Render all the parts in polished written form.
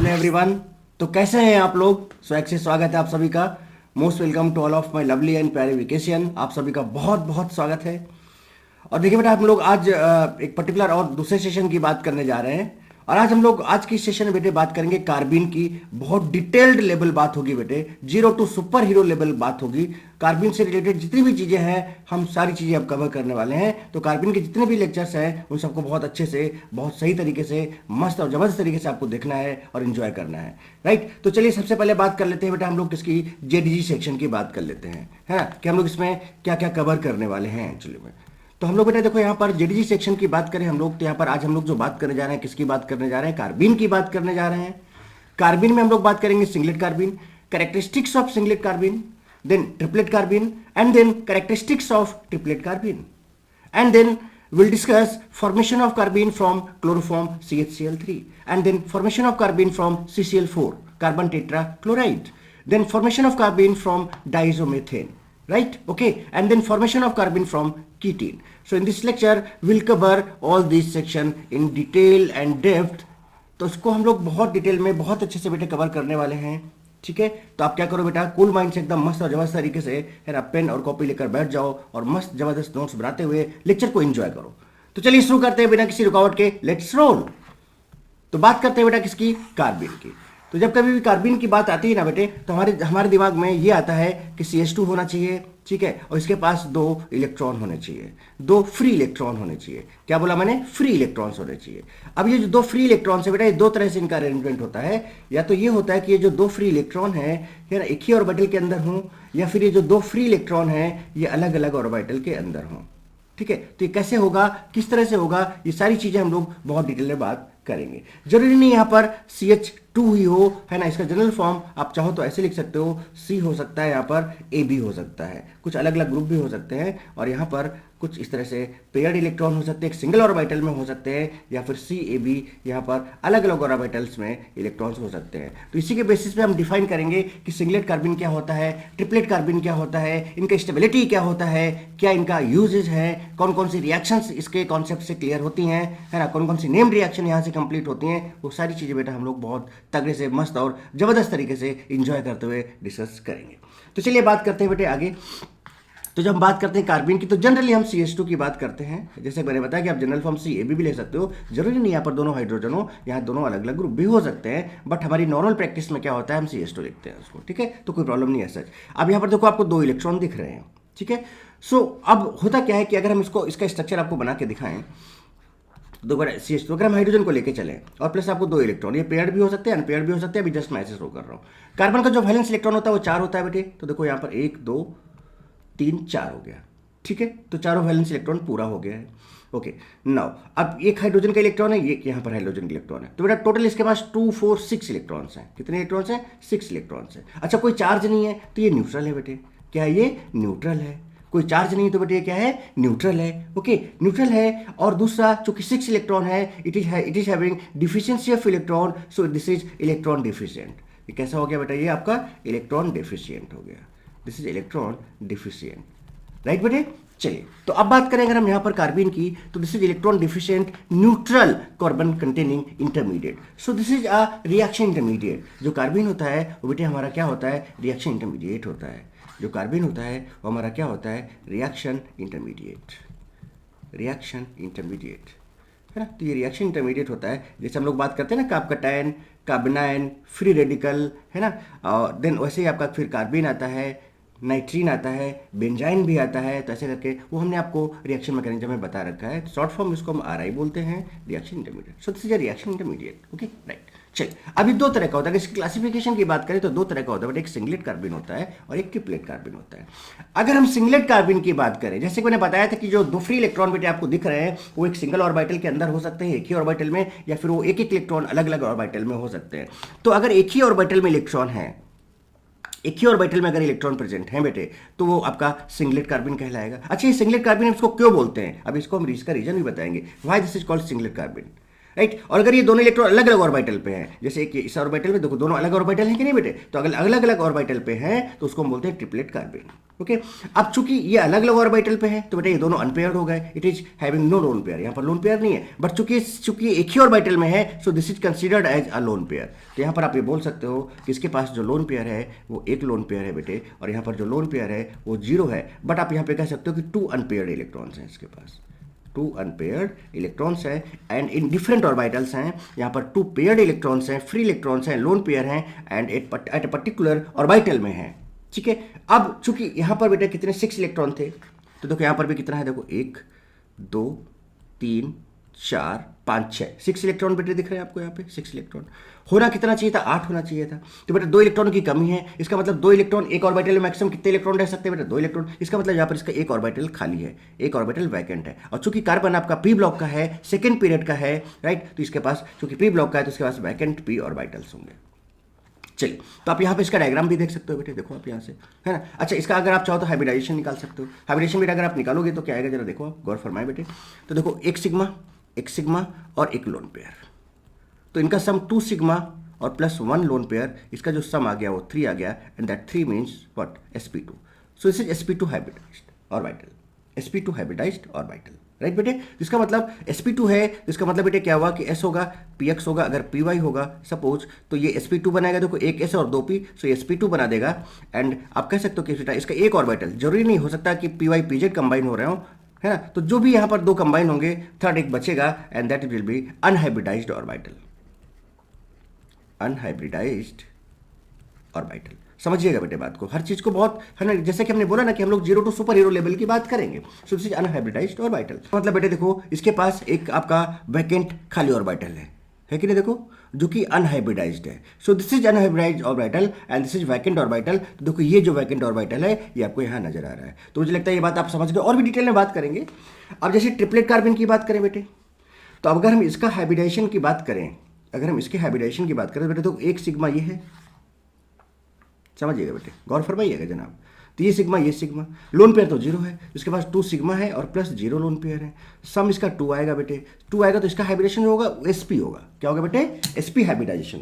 Hello everyone. तो कैसे हैं आप लोग? स्वैग से स्वागत है आप सभी का। Most welcome to all of my lovely and प्यारे वेकेशन। आप सभी का बहुत बहुत स्वागत है। और देखिए बेटा, हम लोग आज एक पर्टिकुलर और दूसरे सेशन की बात करने जा रहे हैं। और आज हम लोग आज की सेशन में बेटे बात करेंगे कार्बिन की। बहुत डिटेल्ड लेवल बात होगी बेटे, zero to super hero level बात होगी। कार्बिन से रिलेटेड जितनी भी चीज़ें हैं हम सारी चीज़ें अब कवर करने वाले हैं। तो कार्बिन के जितने भी लेक्चर्स हैं उन सबको बहुत अच्छे से, बहुत सही तरीके से, मस्त और ज़बरदस्त तरीके से आपको देखना है और इन्जॉय करना है। राइट, तो चलिए सबसे पहले बात कर लेते हैं बेटा, हम लोग किसकी जेडीजी सेक्शन की बात कर लेते हैं, है ना, कि हम लोग इसमें क्या क्या कवर करने वाले हैं एक्चुअली में। तो हम लोग बेटा देखो, यहाँ पर जेडीजी सेक्शन की बात करें हम लोग, तो यहाँ पर आज हम लोग जो बात करने जा रहे हैं, किसकी बात करने जा रहे हैं? कार्बिन की बात करने जा रहे हैं। कार्बिन में हम लोग बात करेंगे singlet carbene, characteristics of singlet carbene, then triplet carbene, and then characteristics of triplet carbene, and then we'll discuss formation of carbene from chloroform CHCl3, and then formation of carbene from CCl4, carbon tetrachloride, then formation of carbene from diazomethane, right? Okay, and then formation of carbene from ketene. So in this lecture we'll cover all these section in detail and depth. तो इसको हम लोग बहुत detail में बहुत अच्छे से बेटे कवर करने वाले हैं, ठीक है। तो आप क्या करो बेटा, कूल माइंड से एकदम मस्त और जबरदस्त तरीके से है ना, पेन और कॉपी लेकर बैठ जाओ और मस्त जबरदस्त नोट्स बनाते हुए लेक्चर को एंजॉय करो। तो चलिए शुरू करते हैं बिना किसी रुकावट के, लेट्स रोल। तो बात करते हैं बेटा किसकी? कार्बिन की। तो जब कभी भी कार्बिन की बात आती है ना बेटे, तो हमारे दिमाग में ये आता है कि CH2 होना चाहिए, ठीक है, और इसके पास 2 इलेक्ट्रॉन होने चाहिए, 2 फ्री इलेक्ट्रॉन होने चाहिए। क्या बोला मैंने? फ्री इलेक्ट्रॉन्स होने चाहिए। अब ये जो 2 फ्री इलेक्ट्रॉन है बेटा, ये 2 तरह से इनका अरेंजमेंट होता है। या तो ये होता है कि ये जो 2 फ्री इलेक्ट्रॉन है ना, एक ही ऑर्बिटल के अंदर हों, या फिर ये जो 2 फ्री इलेक्ट्रॉन है ये अलग अलग ऑर्बिटल के अंदर हों, ठीक है। तो ये कैसे होगा, किस तरह से होगा, ये सारी चीजें हम लोग बहुत डिटेल में बात करेंगे। जरूरी नहीं यहाँ पर CH2 ही हो, है ना। इसका जनरल फॉर्म आप चाहो तो ऐसे लिख सकते हो, C हो सकता है, यहाँ पर A भी हो सकता है, कुछ अलग अलग ग्रुप भी हो सकते हैं। और यहाँ पर कुछ इस तरह से पेयर्ड इलेक्ट्रॉन हो सकते हैं, एक सिंगल ऑर्बिटल में हो सकते हैं, या फिर CAB, यहाँ पर अलग अलग ऑर्बिटल्स में इलेक्ट्रॉन्स हो सकते हैं। तो इसी के बेसिस पे हम डिफाइन करेंगे कि सिंगलेट कार्बिन क्या होता है, ट्रिपलेट कार्बिन क्या होता है, इनका स्टेबिलिटी क्या होता है, क्या इनका यूजेज है, कौन कौन सी रिएक्शंस इसके कॉन्सेप्ट से क्लियर होती हैं, है ना, कौन कौन सी नेम रिएक्शन यहाँ से कंप्लीट होती हैं। वो सारी चीज़ें बेटा हम लोग बहुत तगड़े से, मस्त और ज़बरदस्त तरीके से इंजॉय करते हुए डिस्कस करेंगे। तो चलिए बात करते हैं बेटे आगे। तो जब हम बात करते हैं कार्बिन की, तो जनरली हम CH2 की बात करते हैं। जैसे मैंने बताया कि आप जनरल फॉर्म CAB भी ले सकते हो, जरूरी नहीं यहाँ पर दोनों हाइड्रोजन हो, यहाँ दोनों अलग अलग ग्रुप भी हो सकते हैं। बट हमारी नॉर्मल प्रैक्टिस में क्या होता है, हम CH2 लिखते हैं उसको, ठीक है। तो कोई प्रॉब्लम नहीं है सच। अब यहाँ पर देखो आपको 2 इलेक्ट्रॉन दिख रहे हैं, ठीक है। सो अब होता क्या है कि अगर हम इसका स्ट्रक्चर आपको बना के दिखाएं, तो CH2 अगर हम हाइड्रोजन को लेके चलें और प्लस आपको 2 इलेक्ट्रॉन, ये पेयर्ड भी हो सकते हैं, अनपेयर्ड भी हो सकते हैं। अभी जस्ट मैं ऐसे शो कर रहा हूँ। कार्बन का जो वैलेंस इलेक्ट्रॉन होता है वो 4 होता है बेटे। तो देखो यहाँ पर 1 2 3 4 हो गया, ठीक है। तो चारों वैलेंस इलेक्ट्रॉन पूरा हो गया है। ओके, नाउ अब एक हाइड्रोजन का इलेक्ट्रॉन है, ये यहाँ पर हाइड्रोजन का इलेक्ट्रॉन है। तो बेटा टोटल इसके पास 2 4 6 इलेक्ट्रॉन्स हैं। कितने इलेक्ट्रॉन्स हैं? 6 इलेक्ट्रॉन्स हैं। अच्छा, कोई चार्ज नहीं है तो ये न्यूट्रल है बेटे। क्या है ये? न्यूट्रल है। कोई चार्ज नहीं तो बेटे क्या है? न्यूट्रल है। ओके, न्यूट्रल है। और दूसरा चूंकि 6 इलेक्ट्रॉन है, it is having deficiency of electron, so this is electron deficient. ये कैसा हो गया बेटा? ये आपका इलेक्ट्रॉन डिफिशियंट हो गया। This is electron deficient, right बेटे। चलिए, तो अब बात करें अगर हम यहाँ पर कार्बिन की, तो this is electron deficient neutral carbon containing intermediate. So this is a reaction intermediate. जो कार्बिन होता है वो बेटे हमारा क्या होता है? रिएक्शन इंटरमीडिएट होता है। जो कार्बिन होता है वो हमारा क्या होता है? Reaction intermediate. रिएक्शन इंटरमीडिएट, है ना। तो ये रिएक्शन इंटरमीडिएट होता है। जैसे हम लोग बात करते हैं ना, कार्बकैटायन, कार्बेनायन, फ्री रेडिकल, है ना। और देन वैसे ही आपका फिर कार्बिन आता है, नाइट्रीन आता है, बेंजाइन भी आता है। तो ऐसे करके वो हमने आपको रिएक्शन मैकेनिज्म में बता रखा है। शॉर्ट फॉर्म इसको हम RI बोलते हैं, reaction intermediate. So this is a reaction intermediate. Okay, right. चलिए, अभी 2 तरह का होता है। इसकी क्लासिफिकेशन की बात करें तो 2 तरह का होता है, बट एक सिंगलेट कार्बिन होता है और एक ट्रिपलेट कार्बिन होता है। अगर हम सिंगलेट कार्बिन की बात करें, जैसे कि मैंने बताया था कि जो 2 फ्री इलेक्ट्रॉन बेटे आपको दिख रहे हैं वो एक सिंगल ऑर्बिटल के अंदर हो सकते हैं, एक ही ऑर्बिटल में, या फिर वो एक एक इलेक्ट्रॉन अलग अलग ऑर्बिटल में हो सकते हैं। तो अगर एक ही ऑर्बिटल में इलेक्ट्रॉन है, एक ही ऑर्बिटल में अगर इलेक्ट्रॉन प्रेजेंट है बेटे, तो वो आपका सिंगलेट कार्बिन कहलाएगा। अच्छा, ये सिंगलेट कार्बिन इसको क्यों बोलते हैं? अब इसको हम इसका रीजन भी बताएंगे, why this is called singlet कार्बिन। Right. और अगर ये दोनों इलेक्ट्रॉन अलग अलग ऑर्बिटल पे हैं, जैसे एक इस ऑर्बिटल में देखो दोनों अलग ऑर्बिटल हैं कि नहीं बेटे, तो अगर अलग अलग ऑर्बिटल पे हैं तो उसको हम बोलते हैं ट्रिपलेट कार्बन। ओके, अब चूंकि ये अलग अलग ऑर्बिटल पे है तो बेटा ये दोनों अनपेयर्ड हो गए, it is having no lone pair, यहाँ पर लोन पेयर नहीं है, बट चूंकि एक ही ऑर्बिटल में है so this is considered as a lone pair. तो यहाँ पर आप ये बोल सकते हो कि इसके पास जो लोन पेयर है वो एक लोन पेयर है बेटे, और यहाँ पर जो लोन पेयर है वो 0 है, बट आप यहाँ पे कह सकते हो कि 2 अनपेयर्ड इलेक्ट्रॉन्स हैं इसके पास, 2 अनपेयर्ड इलेक्ट्रॉन्स हैं एंड इन डिफरेंट ऑर्बिटल्स हैं। यहाँ पर 2 पेयर्ड इलेक्ट्रॉन्स हैं, फ्री इलेक्ट्रॉन्स हैं, लोन पेयर हैं and at a particular orbital में हैं। ठीक है, अब चूंकि यहाँ पर बेटा कितने 6 इलेक्ट्रॉन थे, तो देखो यहाँ पर भी कितना है, देखो 1 2 3 4 5 6 6 इलेक्ट्रॉन बेटे दिख रहे हैं आपको यहाँ पे 6 इलेक्ट्रॉन। होना कितना चाहिए था, 8 होना चाहिए था। तो बेटा 2 इलेक्ट्रॉन की कमी है, इसका मतलब 2 इलेक्ट्रॉन एक ऑर्बिटल में मैक्सिमम कितने इलेक्ट्रॉन रह सकते हैं बेटा, 2 इलेक्ट्रॉन। इसका मतलब यहाँ पर इसका एक ऑर्बिटल खाली है, एक ऑर्बिटल वैकेंट है, और चूंकि कार्बन आपका पी ब्लॉक का है, सेकेंड पीरियड का है, राइट, तो इसके पास चूंकि पी ब्लॉक का है तो इसके पास वैकेंट पी ऑर्बिटल्स होंगे। चलिए, तो आप यहाँ पे इसका डायग्राम भी देख सकते हो बेटे, देखो आप यहाँ से, है ना। अच्छा, इसका अगर आप चाहो तो हाइब्रिडाइजेशन निकाल सकते हो। हाइब्रिडाइजेशन बेटा अगर आप निकालोगे तो क्या आएगा, जरा देखो आप, गौर फरमाए बेटे। तो देखो एक सिग्मा और एक लोन पेयर, तो इनका सम 2 सिग्मा और प्लस 1 लोन पेयर, इसका जो सम आ गया वो 3 आ गया, and that 3 means what, sp2। So this is sp2 hybridised orbital, sp2 hybridised orbital, right बेटे। जिसका मतलब sp2 है, जिसका मतलब बेटे क्या हुआ कि s होगा, px होगा, अगर py होगा सपोज, तो ये sp2 बनाएगा, देखो एक s और 2p, सो ये sp2 बना देगा। एंड आप कह सकते हो कि बेटा इसका एक ऑर्बिटल, जरूरी नहीं हो सकता कि py pz कंबाइन हो रहे हो, है ना, तो जो भी यहाँ पर 2 कंबाइन होंगे, थर्ड एक बचेगा, and that will B unhybridised orbital, unhybridised orbital. समझिएगा बेटे बात को, हर चीज को बहुत, है ना, जैसे कि हमने बोला ना कि हम लोग 0 टू सुपर हीरो लेवल की बात करेंगे। सो दिस इज अनहाइब्रिडाइज्ड ऑर्बिटल। मतलब बेटे देखो इसके पास एक आपका वैकेंट खाली ऑर्बिटल है कि नहीं, देखो, जो कि अनहाइब्रिडाइज्ड है। So this is unhybridised orbital and this is vacant orbital. तो देखो ये जो वैकेंट ऑर्बिटल है ये आपको यहाँ नजर आ रहा है। तो मुझे लगता है ये बात आप समझ गए, और भी डिटेल में बात करेंगे। अब जैसे ट्रिपलेट कार्बन की बात करें बेटे, तो अगर हम इसका हाइब्रिडाइजेशन की बात करें, अगर हम इसके हाइब्रिडाइजेशन की बात करें बेटे, तो एक सिग्मा ये है, समझिएगा बेटे, गौर फरमाइएगा जनाब। तो ये सिग्मा, लोन पेयर तो 0 है, इसके पास 2 सिग्मा है और प्लस 0 लोन पेयर है। सम इसका 2 आएगा बेटे, 2 आएगा तो इसका हाइब्रिडाइजेशन होगा sp होगा, क्या होगा बेटे, sp हाइब्रिडाइजेशन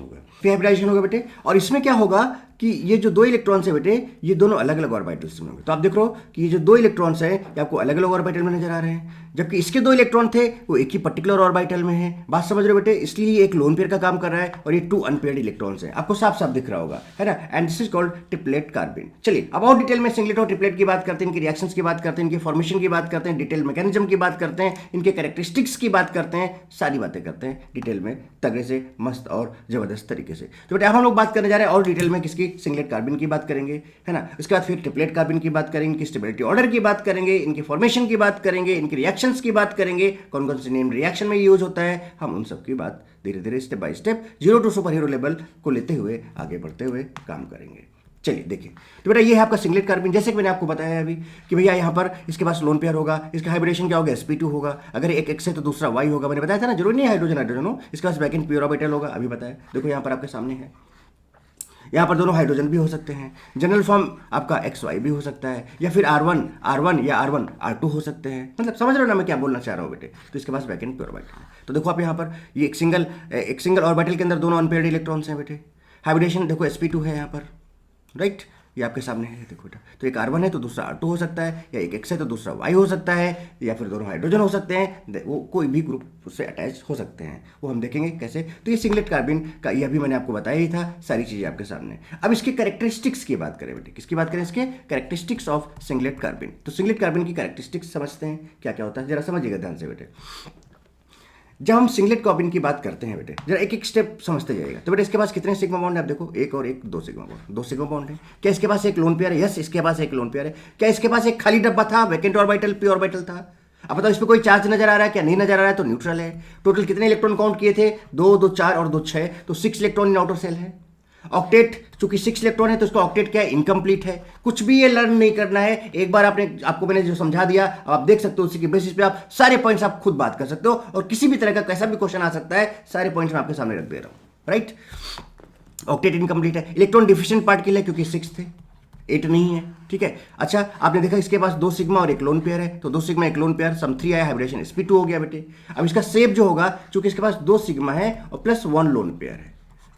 होगा बेटे। और इसमें क्या होगा कि ये जो 2 इलेक्ट्रॉन्स है बेटे, ये दोनों अलग अलग ऑर्बिटल्स में होंगे। तो आप देख रहे हो कि ये जो 2 इलेक्ट्रॉन्स हैं ये आपको अलग अलग ऑर्बिटल में नजर आ रहे हैं, जबकि इसके 2 इलेक्ट्रॉन थे वो एक ही पर्टिकुलर ऑर्बिटल में है। बात समझ रहे हो बेटे, इसलिए एक लोन पेयर का काम कर रहा है और ये 2 अनपेयर्ड इलेक्ट्रॉन्स हैं, आपको साफ साफ दिख रहा होगा, है ना। And this is called triplet carbon. चलिए अब और डिटेल में सिंगलेट और ट्रिपलेट की बात करते हैं, इनकी रिएक्शंस की बात करते हैं, इनकी फॉर्मेशन की बात करते हैं, डिटेल मैकेनिज्म की बात करते हैं, इनके कैरेक्टरिस्टिक्स की बात करते हैं, सारी बातें करते हैं डिटेल में, तगड़े से, मस्त और जबरदस्त तरीके से। तो बेटा अब हम लोग बात करने जा रहे हैं और डिटेल में किसकी, सिंगलेट कार्बन की बात करेंगे, है ना। उसके बाद फिर ट्रिपलेट कार्बन की बात करेंगे, इनकी स्टेबिलिटी ऑर्डर की बात करेंगे, इनकी फॉर्मेशन की बात करेंगे, इनकी रिएक्शंस की बात करेंगे, कौन कौन से नेम रिएक्शन में यूज होता है, हम उन सब की बात धीरे धीरे step by step 0 to super hero level को लेते हुए आगे बढ़ते हुए काम करेंगे। चलिए देखिए, तो बेटा ये है आपका सिंगलेट कार्बन, जैसे कि मैंने आपको बताया अभी कि भैया यहाँ पर इसके पास लोन पेयर होगा, इसका हाइब्रिडेशन क्या होगा, sp2 होगा, अगर एक x है तो दूसरा y होगा, मैंने बताया था ना, जरूरी नहीं है हाइड्रोजन हो, इसके पास वैकेंट पी ऑर्बिटल होगा, अभी बताया। देखो यहाँ पर आपके सामने है, यहाँ पर दोनों हाइड्रोजन भी हो सकते हैं, जनरल फॉर्म आपका XY भी हो सकता है, या फिर R1 या R1 R2 हो सकते हैं। मतलब समझ रहे हो ना मैं क्या बोलना चाह रहा हूँ बेटे। तो इसके पास वैकेंट पी ऑर्बिटल है। तो देखो आप यहाँ पर ये एक सिंगल ऑर्बिटल के अंदर दोनों अनपेयर्ड इलेक्ट्रॉन्स हैं बेटे। हाइब्रिडेशन देखो sp2 है यहाँ पर, राइट, ये आपके सामने है, देखो बेटा। तो एक R1 है तो दूसरा R2 हो सकता है, या एक X है तो दूसरा Y हो सकता है, या फिर दोनों हाइड्रोजन हो सकते हैं, वो कोई भी ग्रुप उससे अटैच हो सकते हैं, वो हम देखेंगे कैसे। तो ये सिंगलेट कार्बन का ये अभी मैंने आपको बताया ही था, सारी चीज़ें आपके सामने। अब इसके कैरेक्टरिस्टिक्स की बात करें बेटे, किसकी बात करें, इसके कैरेक्टरिस्टिक्स ऑफ सिंगलेट कार्बन। तो सिंगलेट कार्बन की कैरेक्टरिस्टिक्स समझते हैं क्या क्या होता है, जरा समझिएगा ध्यान से बेटे। जब हम सिंगलेट कार्बन की बात करते हैं बेटे, जरा एक एक स्टेप समझते जाइएगा। तो बेटे इसके पास कितने सिग्मा बॉन्ड है, आप देखो, एक और एक, 2 सिग्मा बॉन्ड, 2 सिग्मा बॉन्ड है। क्या इसके पास एक लोन पेयर है, यस इसके पास एक लोन पेयर है। क्या इसके पास एक खाली डब्बा था, वैकेंट ऑर्बिटल, पी ऑर्बिटल था। अब बताओ इस पर कोई चार्ज नजर आ रहा है क्या, नहीं नजर आ रहा है, तो न्यूट्रल है। टोटल कितने इलेक्ट्रॉन काउंट किए थे, 2 2 4 और 2 6, तो 6 इलेक्ट्रॉन इन आउटर सेल है। ऑक्टेट चूंकि 6 इलेक्ट्रॉन है तो इसका ऑक्टेट क्या है, इनकम्प्लीट है। कुछ भी ये लर्न नहीं करना है, एक बार आपको मैंने जो समझा दिया, अब आप देख सकते हो, उसी के बेसिस पे आप सारे पॉइंट्स आप खुद बात कर सकते हो, और किसी भी तरह का कैसा भी क्वेश्चन आ सकता है, सारे पॉइंट्स मैं आपके सामने रख दे रहा हूं, राइट। ऑक्टेट इनकम्प्लीट है, इलेक्ट्रॉन डिफिशिएंट पार्टिकल है क्योंकि 6 थे, 8 नहीं है, ठीक है। अच्छा, आपने देखा इसके पास 2 सिग्मा और एक लोन पेयर है, तो 2 सिग्मा एक लोन पेयर, सम 3 आया, हाइब्रिडेशन sp2 हो गया बेटे। अब इसका शेप जो होगा, चूंकि इसके पास 2 सिग्मा है और प्लस 1 लोन पेयर है,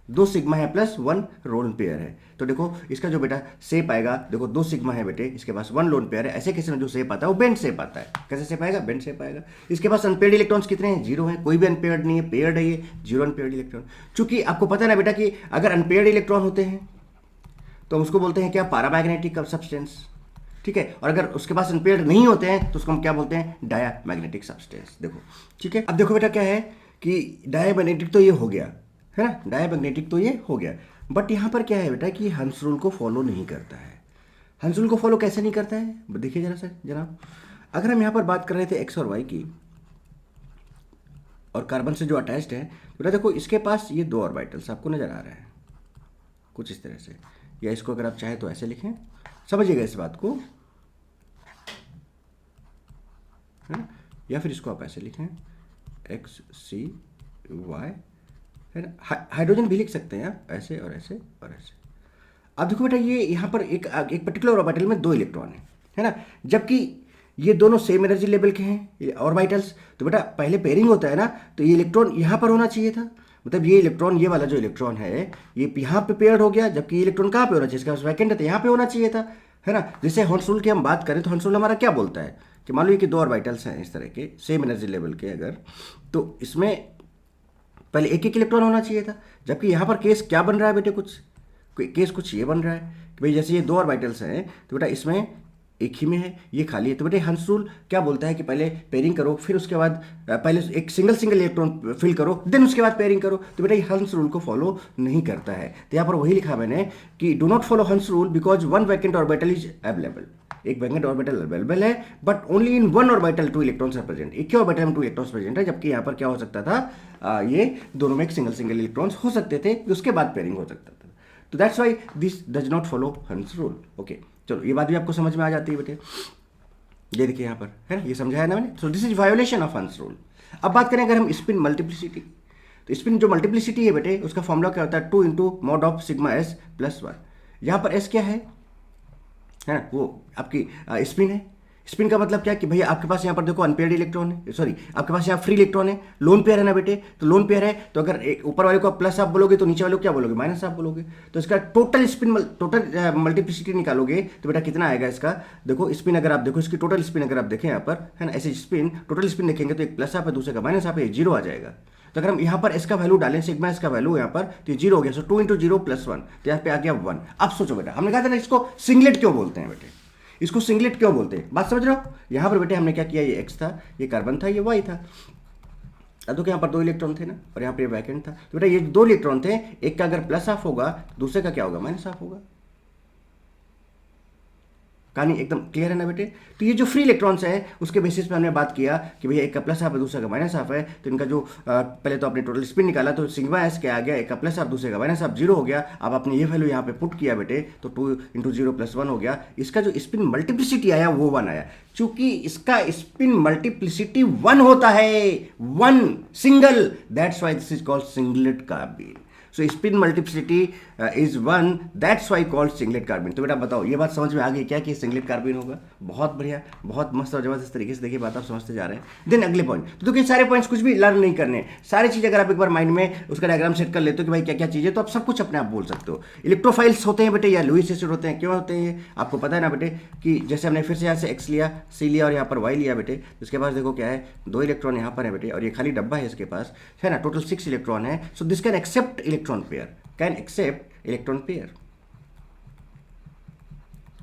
2 सिग्मा है प्लस 1 लोन पेयर है, तो देखो इसका जो बेटा शेप आएगा, देखो 2 सिग्मा है बेटे, इसके पास 1 लोन पेयर है, ऐसे केस में जो शेप आता है वो बेंड शेप आता है। कैसे शेप आएगा? बेंड शेप आएगा। इसके पास अनपेयर्ड इलेक्ट्रॉन्स कितने हैं? 0 है, कोई भी अनपेयर्ड नहीं है, पेयर्ड है ये, 0 अनपेयर्ड इलेक्ट्रॉन। चूंकि आपको पता है ना बेटा कि अगर अनपेयर्ड इलेक्ट्रॉन होते हैं तो हम उसको बोलते हैं क्या? पैरामैग्नेटिक सब्सटेंस, ठीक है। और अगर उसके पास अनपेयर्ड नहीं होते हैं तो उसको हम क्या बोलते हैं? Diamagnetic substance. देखो, ठीक है। अब देखो बेटा क्या है कि डायामैग्नेटिक तो ये हो गया है ना, डायामैग्नेटिक तो ये हो गया, बट यहाँ पर क्या है बेटा कि हंस रूल को फॉलो नहीं करता है। हंस रूल को फॉलो कैसे नहीं करता है? देखिए जरा सर जनाब, अगर हम यहाँ पर बात कर रहे थे एक्स और वाई की और कार्बन से जो अटैच्ड है, बेटा देखो इसके पास ये 2 ऑर्बिटल्स आपको नजर आ रहे हैं कुछ इस तरह से, या इसको अगर आप चाहें तो ऐसे लिखें, समझिएगा इस बात को, है ना, या फिर इसको आप ऐसे लिखें एक्स सी वाई, है ना। हाइड्रोजन भी लिख सकते हैं आप ऐसे और ऐसे और ऐसे। अब देखो बेटा ये यहाँ पर एक पर्टिकुलर ऑर्बिटल में 2 इलेक्ट्रॉन है ना, जबकि ये दोनों सेम एनर्जी लेवल के हैं ऑर्बिटल्स, तो बेटा पहले पेयरिंग होता है ना, तो ये इलेक्ट्रॉन यहाँ पर होना चाहिए था, मतलब ये इलेक्ट्रॉन, ये वाला जो इलेक्ट्रॉन है ये यहाँ पे पेयर्ड हो गया, जबकि ये इलेक्ट्रॉन कहाँ पे होना चाहिए? इसका वैकेंट है तो यहाँ पे होना चाहिए था, है ना। जैसे हॉर्न्स रूल की हम बात करें तो हॉर्न्स रूल हमारा क्या बोलता है कि मान लो कि 2 ऑर्बिटल्स हैं इस तरह के सेम एनर्जी लेवल के, अगर तो इसमें पहले एक एक इलेक्ट्रॉन होना चाहिए था, जबकि यहाँ पर केस क्या बन रहा है बेटे? केस कुछ ये बन रहा है कि भाई जैसे ये 2 ऑर्बिटल्स हैं तो बेटा इसमें एक ही में है, ये खाली है, तो बेटे हंस रूल क्या बोलता है कि पहले पेयरिंग करो, फिर उसके बाद पहले एक सिंगल इलेक्ट्रॉन फिल करो, देन उसके बाद पेयरिंग करो, तो बेटा ये हंस रूल को फॉलो नहीं करता है। तो यहाँ पर वही लिखा मैंने कि do not follow Hund's rule because 1 vacant orbital is available, एक वैकेंट ऑर्बिटल अवेलेबल है, but only in 1 orbital 2 electrons are present, एक ही ऑर्बिटल में 2 इलेक्ट्रॉन्स प्रेजेंट है, जबकि यहाँ पर क्या हो सकता था, ये दोनों में एक सिंगल इलेक्ट्रॉन्स हो सकते थे, उसके बाद पेयरिंग हो सकता था। तो that's why this does not follow Hund's rule. Okay, चलो ये बात भी आपको समझ में आ जाती है बेटे, ये देखिए यहाँ पर है ना, ये समझाया ना मैंने। सो दिस इज वायोलेशन ऑफ हंस रूल। अब बात करें अगर हम स्पिन मल्टीप्लिसिटी, तो स्पिन जो मल्टीप्लिसिटी है बेटे उसका फॉर्मूला क्या होता है? 2 into mod of sigma S plus 1। यहाँ पर एस क्या है ना, वो आपकी स्पिन है। स्पिन का मतलब क्या कि भैया आपके पास यहाँ पर देखो अनपेयर्ड इलेक्ट्रॉन है, सॉरी आपके पास यहाँ फ्री इलेक्ट्रॉन है, लोन पेयर है ना बेटे, तो लोन पेयर है तो अगर एक ऊपर वाले को प्लस आप बोलोगे तो नीचे वाले को क्या बोलोगे? माइनस आप बोलोगे। तो इसका टोटल स्पिन टोटल मल्टीप्लिसिटी निकालोगे तो बेटा कितना आएगा इसका? देखो स्पिन अगर आप देखो, इसकी टोटल स्पिन अगर आप देखें यहाँ पर, है ना, ऐसे स्पिन टोटल स्पिन देखेंगे तो एक प्लस आप है, दूसरे का माइनस आप है, 0 आ जाएगा। तो अगर हम यहाँ पर इसका वैल्यू डालें, सिग्मा इसका वैल्यू यहाँ पर, तो ये 0 हो गया। सो 2 इंटू 0 प्लस 1, तो यहाँ पे आ गया 1। अब सोचो बेटा, हमने कहा था ना इसको सिंगलेट क्यों बोलते हैं बेटे, इसको सिंगलेट क्यों बोलते हैं, बात समझ रहे हो? यहाँ पर बेटे हमने क्या किया, ये एक्स था, ये कार्बन था, ये वाई था, अब तो यहाँ पर 2 इलेक्ट्रॉन थे ना, और यहाँ पर ये वैकेंट था, तो बेटा ये 2 इलेक्ट्रॉन थे, एक का अगर प्लस हाफ होगा दूसरे का क्या होगा? माइनस हाफ होगा। कहानी एकदम क्लियर है ना बेटे? तो ये जो फ्री इलेक्ट्रॉन्स है उसके बेसिस पे हमने बात किया कि भैया एक का प्लस हाफ है दूसरा का माइनस हाफ है, तो इनका जो पहले तो आपने टोटल स्पिन निकाला तो सिग्मा एस क्या आ गया, एक का प्लस हाफ दूसरे का माइनस हाफ, 0 हो गया। अब आपने ये वैल्यू यहाँ पे पुट किया बेटे, तो 2 इंटू 0 प्लस 1 हो गया। इसका जो स्पिन मल्टीप्लिसिटी आया वो 1 आया, चूंकि इसका स्पिन मल्टीप्लिसिटी 1 होता है, 1 single, that's why this is called singlet carbene. So spin multiplicity is 1, that's why called singlet carbene. तो बेटा बताओ ये बात समझ में आ गई क्या कि सिंगलेट कार्बाइन होगा? बहुत बढ़िया, बहुत मस्त और जबरदस्त तरीके से देखिए बात आप समझते जा रहे हैं। देन अगले पॉइंट, तो देखिए सारे पॉइंट्स कुछ भी लर्न नहीं करने, सारी चीज़ अगर आप एक बार माइंड में उसका डायग्राम सेट कर लेते हो कि भाई क्या क्या चीज़ है, तो आप सब कुछ अपने आप बोल सकते हो। इलेक्ट्रोफाइल्स होते हैं बेटे या लुईस एसिड होते हैं, क्यों होते हैं आपको पता है ना बेटे, कि जैसे हमने फिर से यहाँ से एक्स लिया, सी लिया और यहाँ पर वाई लिया बेटे, इसके पास देखो क्या है, 2 इलेक्ट्रॉन यहाँ पर है बेटे, और ये खाली डब्बा है इसके पास, है ना, टोटल 6 इलेक्ट्रॉन है। So this can accept electron pair, can accept electron pair,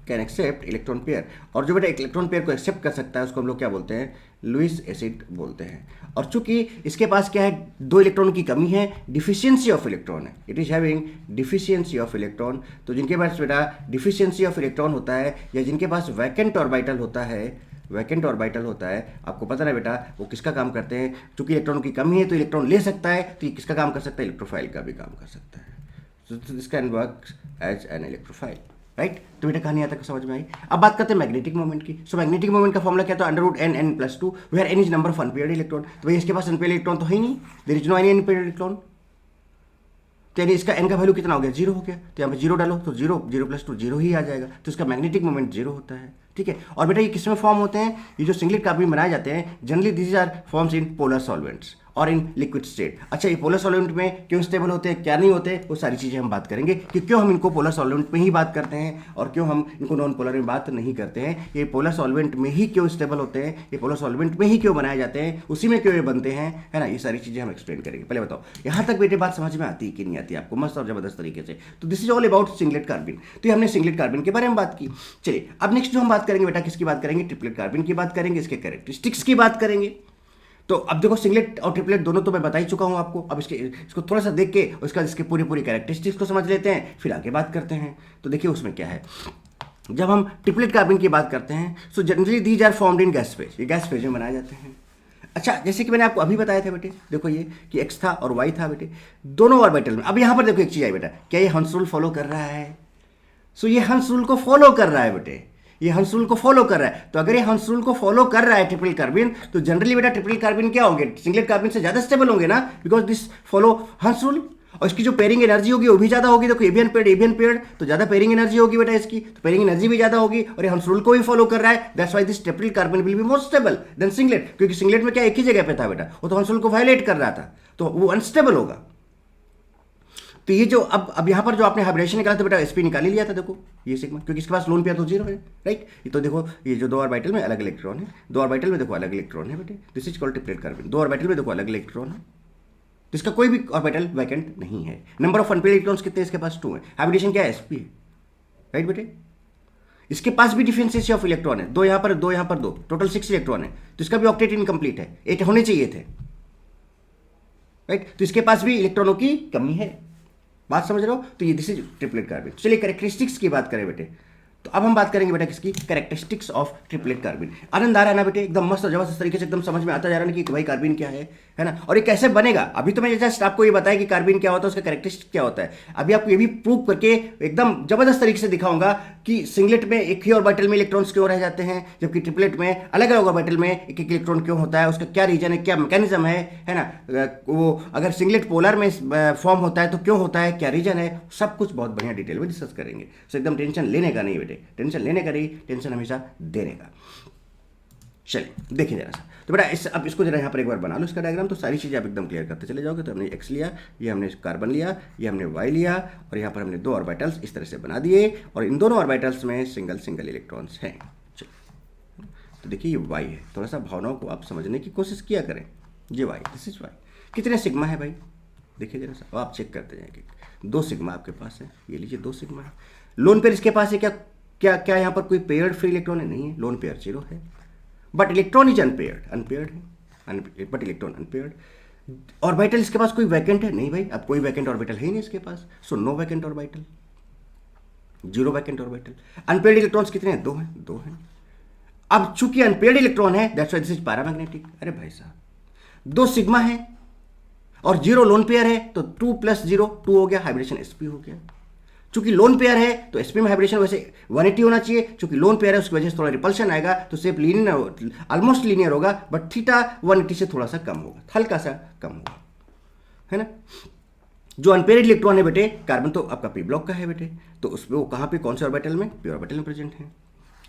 can accept electron pair। और जो बेटा इलेक्ट्रॉन पेयर को एक्सेप्ट कर सकता है उसको हम लोग क्या बोलते हैं? लुईस एसिड बोलते हैं। और चूंकि इसके पास क्या है, 2 इलेक्ट्रॉन की कमी है, डिफिशियंसी ऑफ इलेक्ट्रॉन है, it is having deficiency of electron. तो जिनके पास बेटा डिफिशियंसी ऑफ इलेक्ट्रॉन होता है या जिनके पास वैकेंट ऑर्बिटल होता है, वैकेंट ऑर्बिटल होता है, आपको पता ना बेटा वो किसका काम करते हैं? चूंकि इलेक्ट्रॉन की कमी है तो इलेक्ट्रॉन ले सकता है, तो ये किसका काम कर सकता है? इलेक्ट्रोफाइल का भी काम कर सकता है। So this can work as an electrophile, right? तो बेटा कहानी यहाँ तक समझ में आई। अब बात करते हैं मैग्नेटिक मोमेंट की। सो मैग्नेटिक मोमेंट का फॉर्मूला क्या था? √n+2 where n is number of unpaired electron. तो भाई इसके पास अनपेयर्ड इलेक्ट्रॉन तो है ही नहीं, there is no any unpaired electron, तो यानी इसका एन का वैल्यू कितना हो गया, जीरो हो गया। तो यहाँ पे जीरो डालो तो zero, zero plus two zero ही आ जाएगा, तो इसका मैग्नेटिक मोमेंट जीरो होता है। ठीक है, और बेटा ये किस में फॉर्म होते हैं, ये जो सिंगलेट कार्बाइन बनाए जाते हैं generally this are forms in polar solvents और इन लिक्विड स्टेट। अच्छा, ये पोलर सॉल्वेंट में क्यों स्टेबल होते हैं, क्या नहीं होते, वो सारी चीज़ें हम बात करेंगे कि क्यों हम इनको पोलर सॉल्वेंट में ही बात करते हैं और क्यों हम इनको नॉन पोलर में बात नहीं करते हैं। ये पोलर सॉल्वेंट में ही क्यों स्टेबल होते हैं, ये पोलर सॉल्वेंट में ही क्यों बनाए जाते हैं, उसी में क्यों ये बनते हैं, है ना, ये सारी चीज़ें हम एक्सप्लेन करेंगे। पहले बताओ यहाँ तक बेटे बात समझ में आती है कि नहीं आती है आपको, मस्त और जबरदस्त तरीके से। तो this is all about singlet carbene. तो ये हमने सिंगलेट कार्बाइन के बारे में बात की। चलिए अब नेक्स्ट जो हम बात करेंगे बेटा, किसकी बात करेंगे, ट्रिपलेट कार्बाइन की बात करेंगे, इसके कैरेक्टरिस्टिक्स की बात करेंगे। तो अब देखो सिंगलेट और ट्रिपलेट दोनों तो मैं बता ही चुका हूं आपको। अब इसको थोड़ा सा देख के उसका इसके पूरी कैरेक्टरिस्टिक्स को समझ लेते हैं, फिर आगे बात करते हैं। तो देखिए उसमें क्या है, जब हम ट्रिपलेट कार्बाइन की बात करते हैं so generally these are formed in gas phase, ये गैस फेज में बनाए जाते हैं। अच्छा, जैसे कि मैंने आपको अभी बताया था बेटे, देखो ये कि एक्स था और वाई था बेटे, दोनों ऑर्बिटल में। अब यहाँ पर देखो एक चीज़ आई बेटा, क्या ये हंस रूल फॉलो कर रहा है, सो ये हंस रूल को फॉलो कर रहा है बेटे, ये हंस रूल को फॉलो कर रहा है। तो अगर ये हंस रूल को फॉलो कर रहा है ट्रिपल कार्बाइन, तो जनरली बेटा ट्रिपल कार्बाइन क्या होंगे, सिंगलेट कार्बाइन से ज़्यादा स्टेबल होंगे ना, because this follow Hund's rule. और इसकी जो पेयरिंग एनर्जी होगी वो भी ज़्यादा होगी। देखो एबियन पेयर्ड तो ज़्यादा पेयरिंग एनर्जी होगी बेटा इसकी, तो पेयरिंग एनर्जी भी ज़्यादा होगी और ये हंस रूल को भी फॉलो कर रहा है। That's why this triple carbene will be more stable than singlet, क्योंकि सिंगलेट में क्या एक ही जगह पे था बेटा, वो तो हंस रूल को वायलेट कर रहा था, तो वो अनस्टेबल होगा। तो ये जो अब यहाँ पर जो आपने हाइब्रिडेशन निकाला था बेटा, एसपी निकाल ही लिया था, देखो ये सिग्मा, क्योंकि इसके पास लोन पेयर तो जीरो है, राइट। ये तो देखो ये जो दो ऑर्बिटल में अलग इलेक्ट्रॉन है, दो ऑर्बिटल में देखो अलग इलेक्ट्रॉन है बेटे, this is called triplet carbene. दो ऑर्बिटल में देखो अलग इलेक्ट्रॉन है, तो इसका कोई भी ऑर्बिटल वैकेंट नहीं है। नंबर ऑफ अनपेयर्ड इलेक्ट्रॉन्स कितने, इसके पास 2 है। हाइब्रिडेशन क्या है, एसपी है, राइट बेटे। इसके पास भी डिफरेंशिएशन ऑफ इलेक्ट्रॉन है, दो यहाँ पर दो यहाँ पर दो, टोटल 6 इलेक्ट्रॉन है, तो इसका भी ऑक्टेट इनकम्प्लीट है, 8 होने चाहिए थे, राइट। तो इसके पास भी इलेक्ट्रॉनों की कमी है, बात समझ रहे हो। तो ये दिस इज ट्रिपलेट कार्बाइन। चलिए कैरेक्टरिस्टिक्स की बात करें बेटे, तो अब हम बात करेंगे बेटा किसकी, कैरेक्टरिस्टिक्स ऑफ ट्रिपलेट कार्बाइन। आनंद आ रहा है ना बेटे, एकदम मस्त और जबरदस्त तरीके से एकदम समझ में आता जा रहा है कि भाई कार्बाइन क्या है ना, और ये कैसे बनेगा। अभी तो मैं जस्ट आपको ये बताया कि कार्बाइन क्या होता है, उसका कैरेक्टरिस्टिक क्या होता है। अभी आपको ये भी प्रूव करके एकदम जबरदस्त तरीके से दिखाऊंगा कि सिंगलेट में एक ही ऑर्बिटल में इलेक्ट्रॉन्स क्यों रह जाते हैं, जबकि ट्रिपलेट में अलग अलग ऑर्बिटल में एक एक इलेक्ट्रॉन क्यों होता है, उसका क्या रीजन है, क्या मैकेनिज्म है ना। वो अगर सिंगलेट पोलर में फॉर्म होता है तो क्यों होता है, क्या रीजन है, सब कुछ बहुत बढ़िया डिटेल में डिस्कस करेंगे। सो एकदम टेंशन लेने का नहीं बेटे, टेंशन लेने का नहीं, टेंशन हमेशा देने का। चलिए देखिए जरा सा, तो बेटा अब इसको जरा यहाँ पर एक बार बना लो इसका डायग्राम, तो सारी चीज़ें आप एकदम क्लियर करते चले जाओगे। तो हमने एक्स लिया, ये हमने कार्बन लिया, ये हमने वाई लिया, और यहाँ पर हमने दो ऑर्बिटल्स इस तरह से बना दिए, और इन दोनों ऑर्बिटल्स में सिंगल सिंगल इलेक्ट्रॉन्स हैं। चलिए तो देखिए ये वाई है, थोड़ा सा भावनाओं को आप समझने की कोशिश किया करें। ये वाई, दिस इज वाई। कितने सिग्मा है भाई, देखिए जरा सा, आप चेक करते जाएंगे। 2 सिग्मा आपके पास है, ये लीजिए 2 सिग्मा है। लोन पेयर इसके पास है, क्या क्या क्या यहाँ पर कोई पेयर्ड फ्री इलेक्ट्रॉन है, नहीं है, लोन पेयर 0 है, बट इलेक्ट्रॉन इज अनपेयर्ड है, बट इलेक्ट्रॉन अनपेयर्ड। ऑर्बिटल इसके पास कोई वैकेंट है, नहीं भाई, अब कोई वैकेंट ऑर्बिटल है ही नहीं इसके पास, so no vacant orbital, 0 vacant orbital. Unpaired electrons कितने हैं, 2 हैं, 2 हैं। अब चूंकि अनपेयर्ड इलेक्ट्रॉन है that's why this is paramagnetic. अरे भाई साहब 2 सिग्मा है और 0 लोन पेयर है, तो 2 + 0 2 हो गया, हाइब्रिडेशन sp हो गया। चूंकि लोन पेयर है तो sp में हाइब्रिडेशन वैसे 180 होना चाहिए, चूंकि लोन पेयर है उसकी वजह से थोड़ा रिपल्शन आएगा, तो सेप लीनियर, ऑलमोस्ट लीनियर होगा, बट थीटा 180 से थोड़ा सा कम होगा, हल्का सा कम होगा, है ना। जो अनपेयर्ड इलेक्ट्रॉन है बेटे, कार्बन तो आपका पी ब्लॉक का है बेटे, तो उसमें वो कहाँ पे, कौन से ऑर्बिटल में, पी ऑर्बिटल में प्रेजेंट है,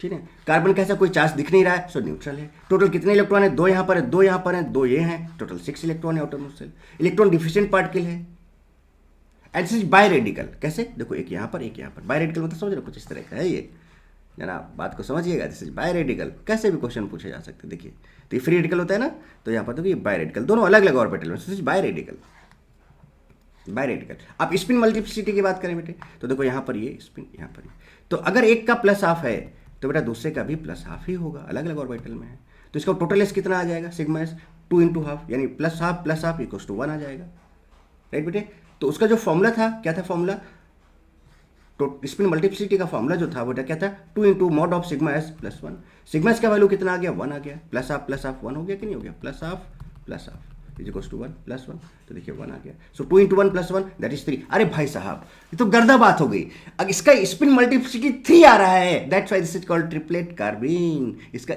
ठीक है। कार्बन कैसा कोई चार्ज दिख नहीं रहा है, सो न्यूट्रल है। टोटल कितने इलेक्ट्रॉन है, 2 यहाँ पर है, 2 यहाँ पर है, 2 ये हैं, टोटल 6 इलेक्ट्रॉन है outermost shell. Electron deficient particle है, and this is biradical. कैसे, देखो एक यहाँ पर एक यहाँ पर, बाय रेडिकल मतलब समझ रहे हो, कुछ इस तरह का है ये, जना बात को समझिएगा। दिस इज बाय रेडिकल, कैसे भी क्वेश्चन पूछे जा सकते हैं। देखिए तो ये फ्री रेडिकल होता है ना, तो यहाँ पर देखो ये बाय रेडिकल, दोनों अलग अलग ऑर्बिटल में, this is biradical, biradical. आप स्पिन मल्टीप्लिसिटी की बात करें बेटे, तो देखो यहाँ पर ये स्पिन, यहाँ पर ये, तो अगर एक का +½ है तो बेटा दूसरे का भी +½ ही होगा, अलग अलग ऑर्बिटल में है, तो इसका टोटल एस कितना आ जाएगा, सिग्मा एस 2 × ½ यानी +½ + ½ 1 आ जाएगा, राइट बेटे। तो उसका जो फॉर्मूला था, क्या था फॉर्मूला, तो स्पिन मल्टीप्लिसिटी का फॉर्मूला जो था बेटा क्या था, 2 × mod of sigma S +1। Sigma S का वैल्यू कितना आ गया, 1 आ गया, +½ 1 हो गया कि नहीं हो गया, +½ इज इक्वल्स टू 1 +1, तो देखिए 1 आ गया। सो 2 × 1 + 1 दैट इज 3। अरे भाई साहब ये तो गर्दा बात हो गई, अब इसका स्पिन मल्टीप्लिसिटी 3 आ रहा है, that's why this is called triplet carbene. इसका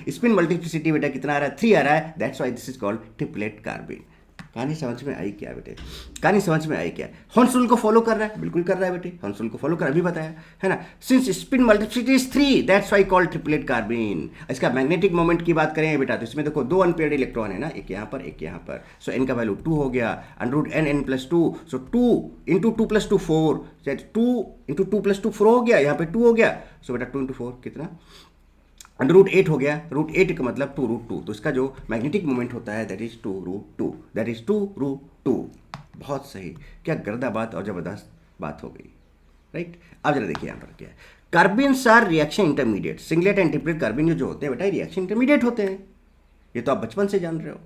स्पिन मल्टीप्लिसिटी बेटा कितना आ रहा है, 3 आ रहा है, that's why this is called triplet carbene. कहानी समझ में आई क्या बेटे? कहानी समझ में आई क्या? हॉर्न्स रूल को फॉलो कर रहा है, बिल्कुल कर रहा है बेटे। हॉर्न्स रूल को फॉलो कर, अभी बताया है ना। Since spin multiplicity is 3 that's why called triplet carbene. इसका मैग्नेटिक मोमेंट की बात करें बेटा तो इसमें देखो दो अनपेयर्ड इलेक्ट्रॉन है ना, एक यहाँ पर एक यहाँ पर। सो n का वैल्यू 2 हो गया, √n+2। सो 2 × 2 + 2 4, 2 × 2 + 2 4 हो गया, यहाँ पे 2 हो गया। सो बेटा 2 × 4 कितना? √8 हो गया। √8 का मतलब 2√2। तो इसका जो मैग्नेटिक मोमेंट होता है दैट इज 2√2, दैट इज 2√2। बहुत सही, क्या गर्दा बात और जबरदस्त बात हो गई, राइट। अब जरा देखिए यहाँ पर क्या है। Carbenes are reaction intermediate. Singlet and triplet carbene जो होते हैं बेटा रिएक्शन इंटरमीडिएट होते हैं, ये तो आप बचपन से जान रहे हो।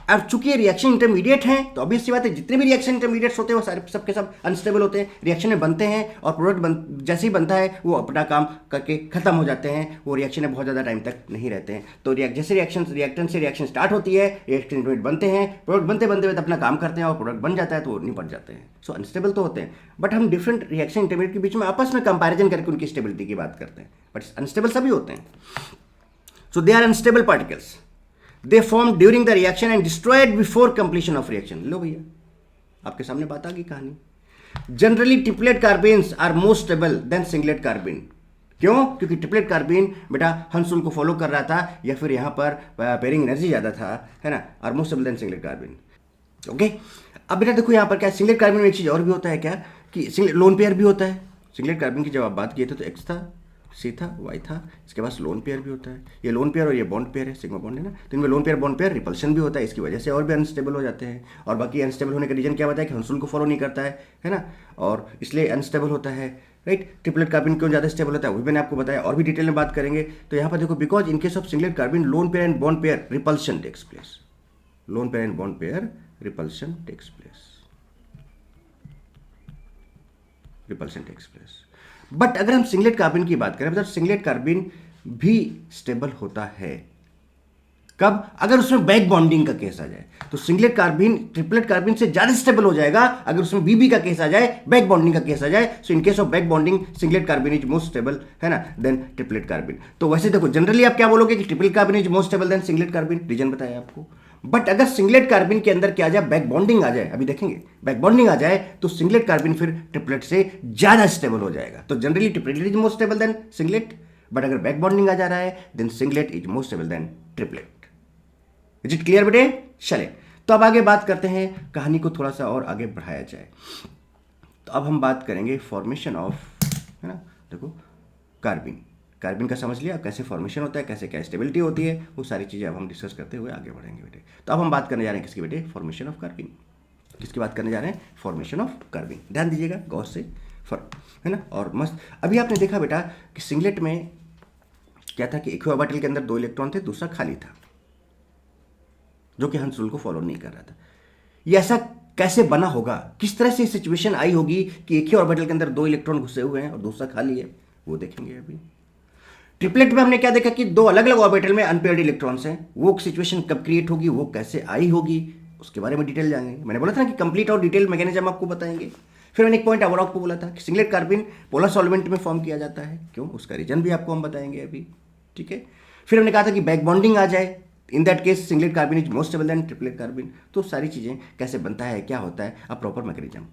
अब चूंकि ये रिएक्शन इंटरमीडिएट हैं तो ऑब्वियस सी बात है जितने भी रिएक्शन इंटरमीडिएट्स होते हैं वो सारे सबके सब अनस्टेबल होते हैं, रिएक्शन में बनते हैं और प्रोडक्ट जैसे ही बनता है वो अपना काम करके खत्म हो जाते हैं, वो रिएक्शन में बहुत ज़्यादा टाइम तक नहीं रहते हैं। तो जैसे रिएक्शन से रिएक्शन स्टार्ट होती है, रिएक्शन इंटरमीडिएट बनते हैं, प्रोडक्ट बनते बनते हुए अपना काम करते हैं और प्रोडक्ट बन जाता है तो निपट जाते हैं। सो अनस्टेबल तो होते हैं, बट हम डिफरेंट रिएक्शन इंटरमीडिएट के बीच में आपस में कंपेरिजन करके उनकी स्टेबिलिटी की बात करते हैं, बट अनस्टेबल सभी होते हैं। So they are unstable particles, they formed during the reaction and destroyed before completion of reaction। लो भैया आपके सामने बात आ गई कहानी। Generally triplet carbenes are more stable than singlet carbene. क्यों? क्योंकि ट्रिपलेट कार्बिन बेटा हॉर्न्स रूल को फॉलो कर रहा था या फिर यहाँ पर पेयरिंग एनर्जी ज़्यादा था, है ना, are more stable than singlet carbene. Okay, अब बेटा देखो यहाँ पर क्या, सिंगलेट कार्बिन में एक चीज़ और भी होता है क्या कि लोन पेयर भी होता है। सिंगलेट कार्बिन की जब आप बात किए थे तो एक्स था, सी था, वाई था, इसके पास लोन पेयर भी होता है। ये लोन पेयर और ये बॉन्ड पेयर है, सिग्मा बॉन्ड है ना, तो इनमें lone pair bond pair repulsion भी होता है, इसकी वजह से और भी अनस्टेबल हो जाते हैं। और बाकी अनस्टेबल होने का रीजन क्या बताया कि हॉर्न्स रूल को फॉलो नहीं करता है ना, और इसलिए अनस्टेबल होता है, राइट। ट्रिपलेट कार्बिन क्यों ज़्यादा स्टेबल होता है वो भी मैंने आपको बताया, और भी डिटेल में बात करेंगे। तो यहाँ पर देखो, because in case of singlet carbene lone pair and bond pair repulsion takes place, lone pair and bond pair repulsion takes place, repulsion takes place. But अगर हम सिंगलेट कार्बिन की बात करें, मतलब सिंगलेट कार्बिन भी स्टेबल होता है कब? अगर उसमें बैक बॉन्डिंग का केस आ जाए तो सिंगलेट कार्बिन ट्रिपलेट कार्बिन से ज्यादा स्टेबल हो जाएगा अगर उसमें बीबी का केस आ जाए, बैक बॉन्डिंग का केस आ जाए। So in case of back bonding singlet carbene is most stable, है ना, देन ट्रिपलेट कार्बिन। तो वैसे देखो जनरली आप क्या बोलोगे कि triplet carbene is most stable than singlet carbene, reason बताया आपको। बट अगर सिंगलेट कार्बिन के अंदर क्या आ जाए, बैक बॉन्डिंग आ जाए, अभी देखेंगे, बैक बॉन्डिंग आ जाए तो सिंगलेट कार्बिन फिर ट्रिपलेट से ज्यादा स्टेबल हो जाएगा। तो generally triplet is most stable than singlet, but अगर बैक बॉन्डिंग आ जा रहा है then singlet is most stable than triplet. Is it clear बेटे? चले, तो अब आगे बात करते हैं, कहानी को थोड़ा सा और आगे बढ़ाया जाए। तो अब हम बात करेंगे फॉर्मेशन ऑफ, है ना, देखो कार्बिन, कार्बिन का समझ लिया कैसे फॉर्मेशन होता है, कैसे क्या स्टेबिलिटी होती है, वो सारी चीज़ें अब हम डिस्कस करते हुए आगे बढ़ेंगे बेटे। तो अब हम बात करने जा रहे हैं किसकी बेटे? Formation of कार्बिन। किसकी बात करने जा रहे हैं? Formation of कार्बिन। ध्यान दीजिएगा गौर से, है ना, और मस्त। अभी आपने देखा बेटा कि सिंगलेट में क्या था कि इक्विऑर्बिटल के अंदर 2 इलेक्ट्रॉन थे, दूसरा खाली था, जो कि हॉर्न्स रूल को फॉलो नहीं कर रहा था। ये ऐसा कैसे बना होगा, किस तरह से सिचुएशन आई होगी कि एक ही ऑर्बिटल के अंदर 2 इलेक्ट्रॉन घुसे हुए हैं और दूसरा खाली है, वो देखेंगे अभी। ट्रिपलेट में हमने क्या देखा कि 2 अलग अलग ऑर्बिटल में अनपेयर्ड इलेक्ट्रॉन्स हैं, वो सिचुएशन कब क्रिएट होगी, वो कैसे आई होगी, उसके बारे में डिटेल जानेंगे। मैंने बोला था ना कि कंप्लीट और डिटेल मैकेनिज्म आपको बताएंगे। फिर मैंने एक पॉइंट और आपको बोला था कि सिंगलेट कार्बिन पोलर सॉल्वेंट में फॉर्म किया जाता है, क्यों, उसका रीजन भी आपको हम बताएंगे अभी, ठीक है। फिर हमने कहा था कि बैक बॉन्डिंग आ जाए, in that case singlet carbene is most stable than triplet carbene. तो सारी चीज़ें कैसे बनता है, क्या होता है, अब प्रॉपर मैकेनिज्म।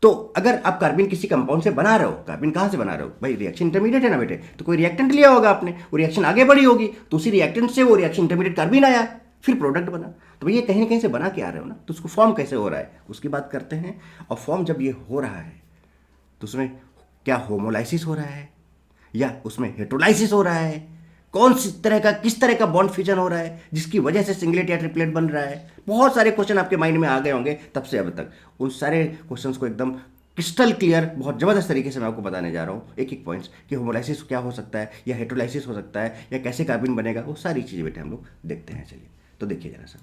तो अगर आप कार्बिन किसी कंपाउंड से बना रहे हो, कार्बिन कहाँ से बना रहे हो भाई, रिएक्शन इंटरमीडिएट है ना बेटे, तो कोई रिएक्टेंट लिया होगा आपने, वो रिएक्शन आगे बढ़ी होगी, तो उसी रिएक्टेंट से वो रिएक्शन इंटरमीडिएट कार्बिन आया, फिर प्रोडक्ट बना। तो भैया कहीं ना कहीं से बना के आ रहे हो ना, तो उसको फॉर्म कैसे हो रहा है उसकी बात करते हैं। और फॉर्म जब ये हो रहा है तो उसमें क्या होमोलाइसिस हो रहा है या उसमें हेट्रोलाइसिस हो रहा है, कौन सी तरह का, किस तरह का बॉन्ड फ्यूजन हो रहा है जिसकी वजह से सिंगलेट या ट्रिपलेट बन रहा है। बहुत सारे क्वेश्चन आपके माइंड में आ गए होंगे तब से अब तक। उन सारे क्वेश्चंस को एकदम क्रिस्टल क्लियर, बहुत ज़बरदस्त तरीके से मैं आपको बताने जा रहा हूँ, एक एक पॉइंट्स कि होमोलाइसिस क्या हो सकता है या हेट्रोलाइसिस हो सकता है या कैसे कार्बिन बनेगा, वो सारी चीज़ें बेटे हम लोग देखते हैं। चलिए तो देखिए जरा सा,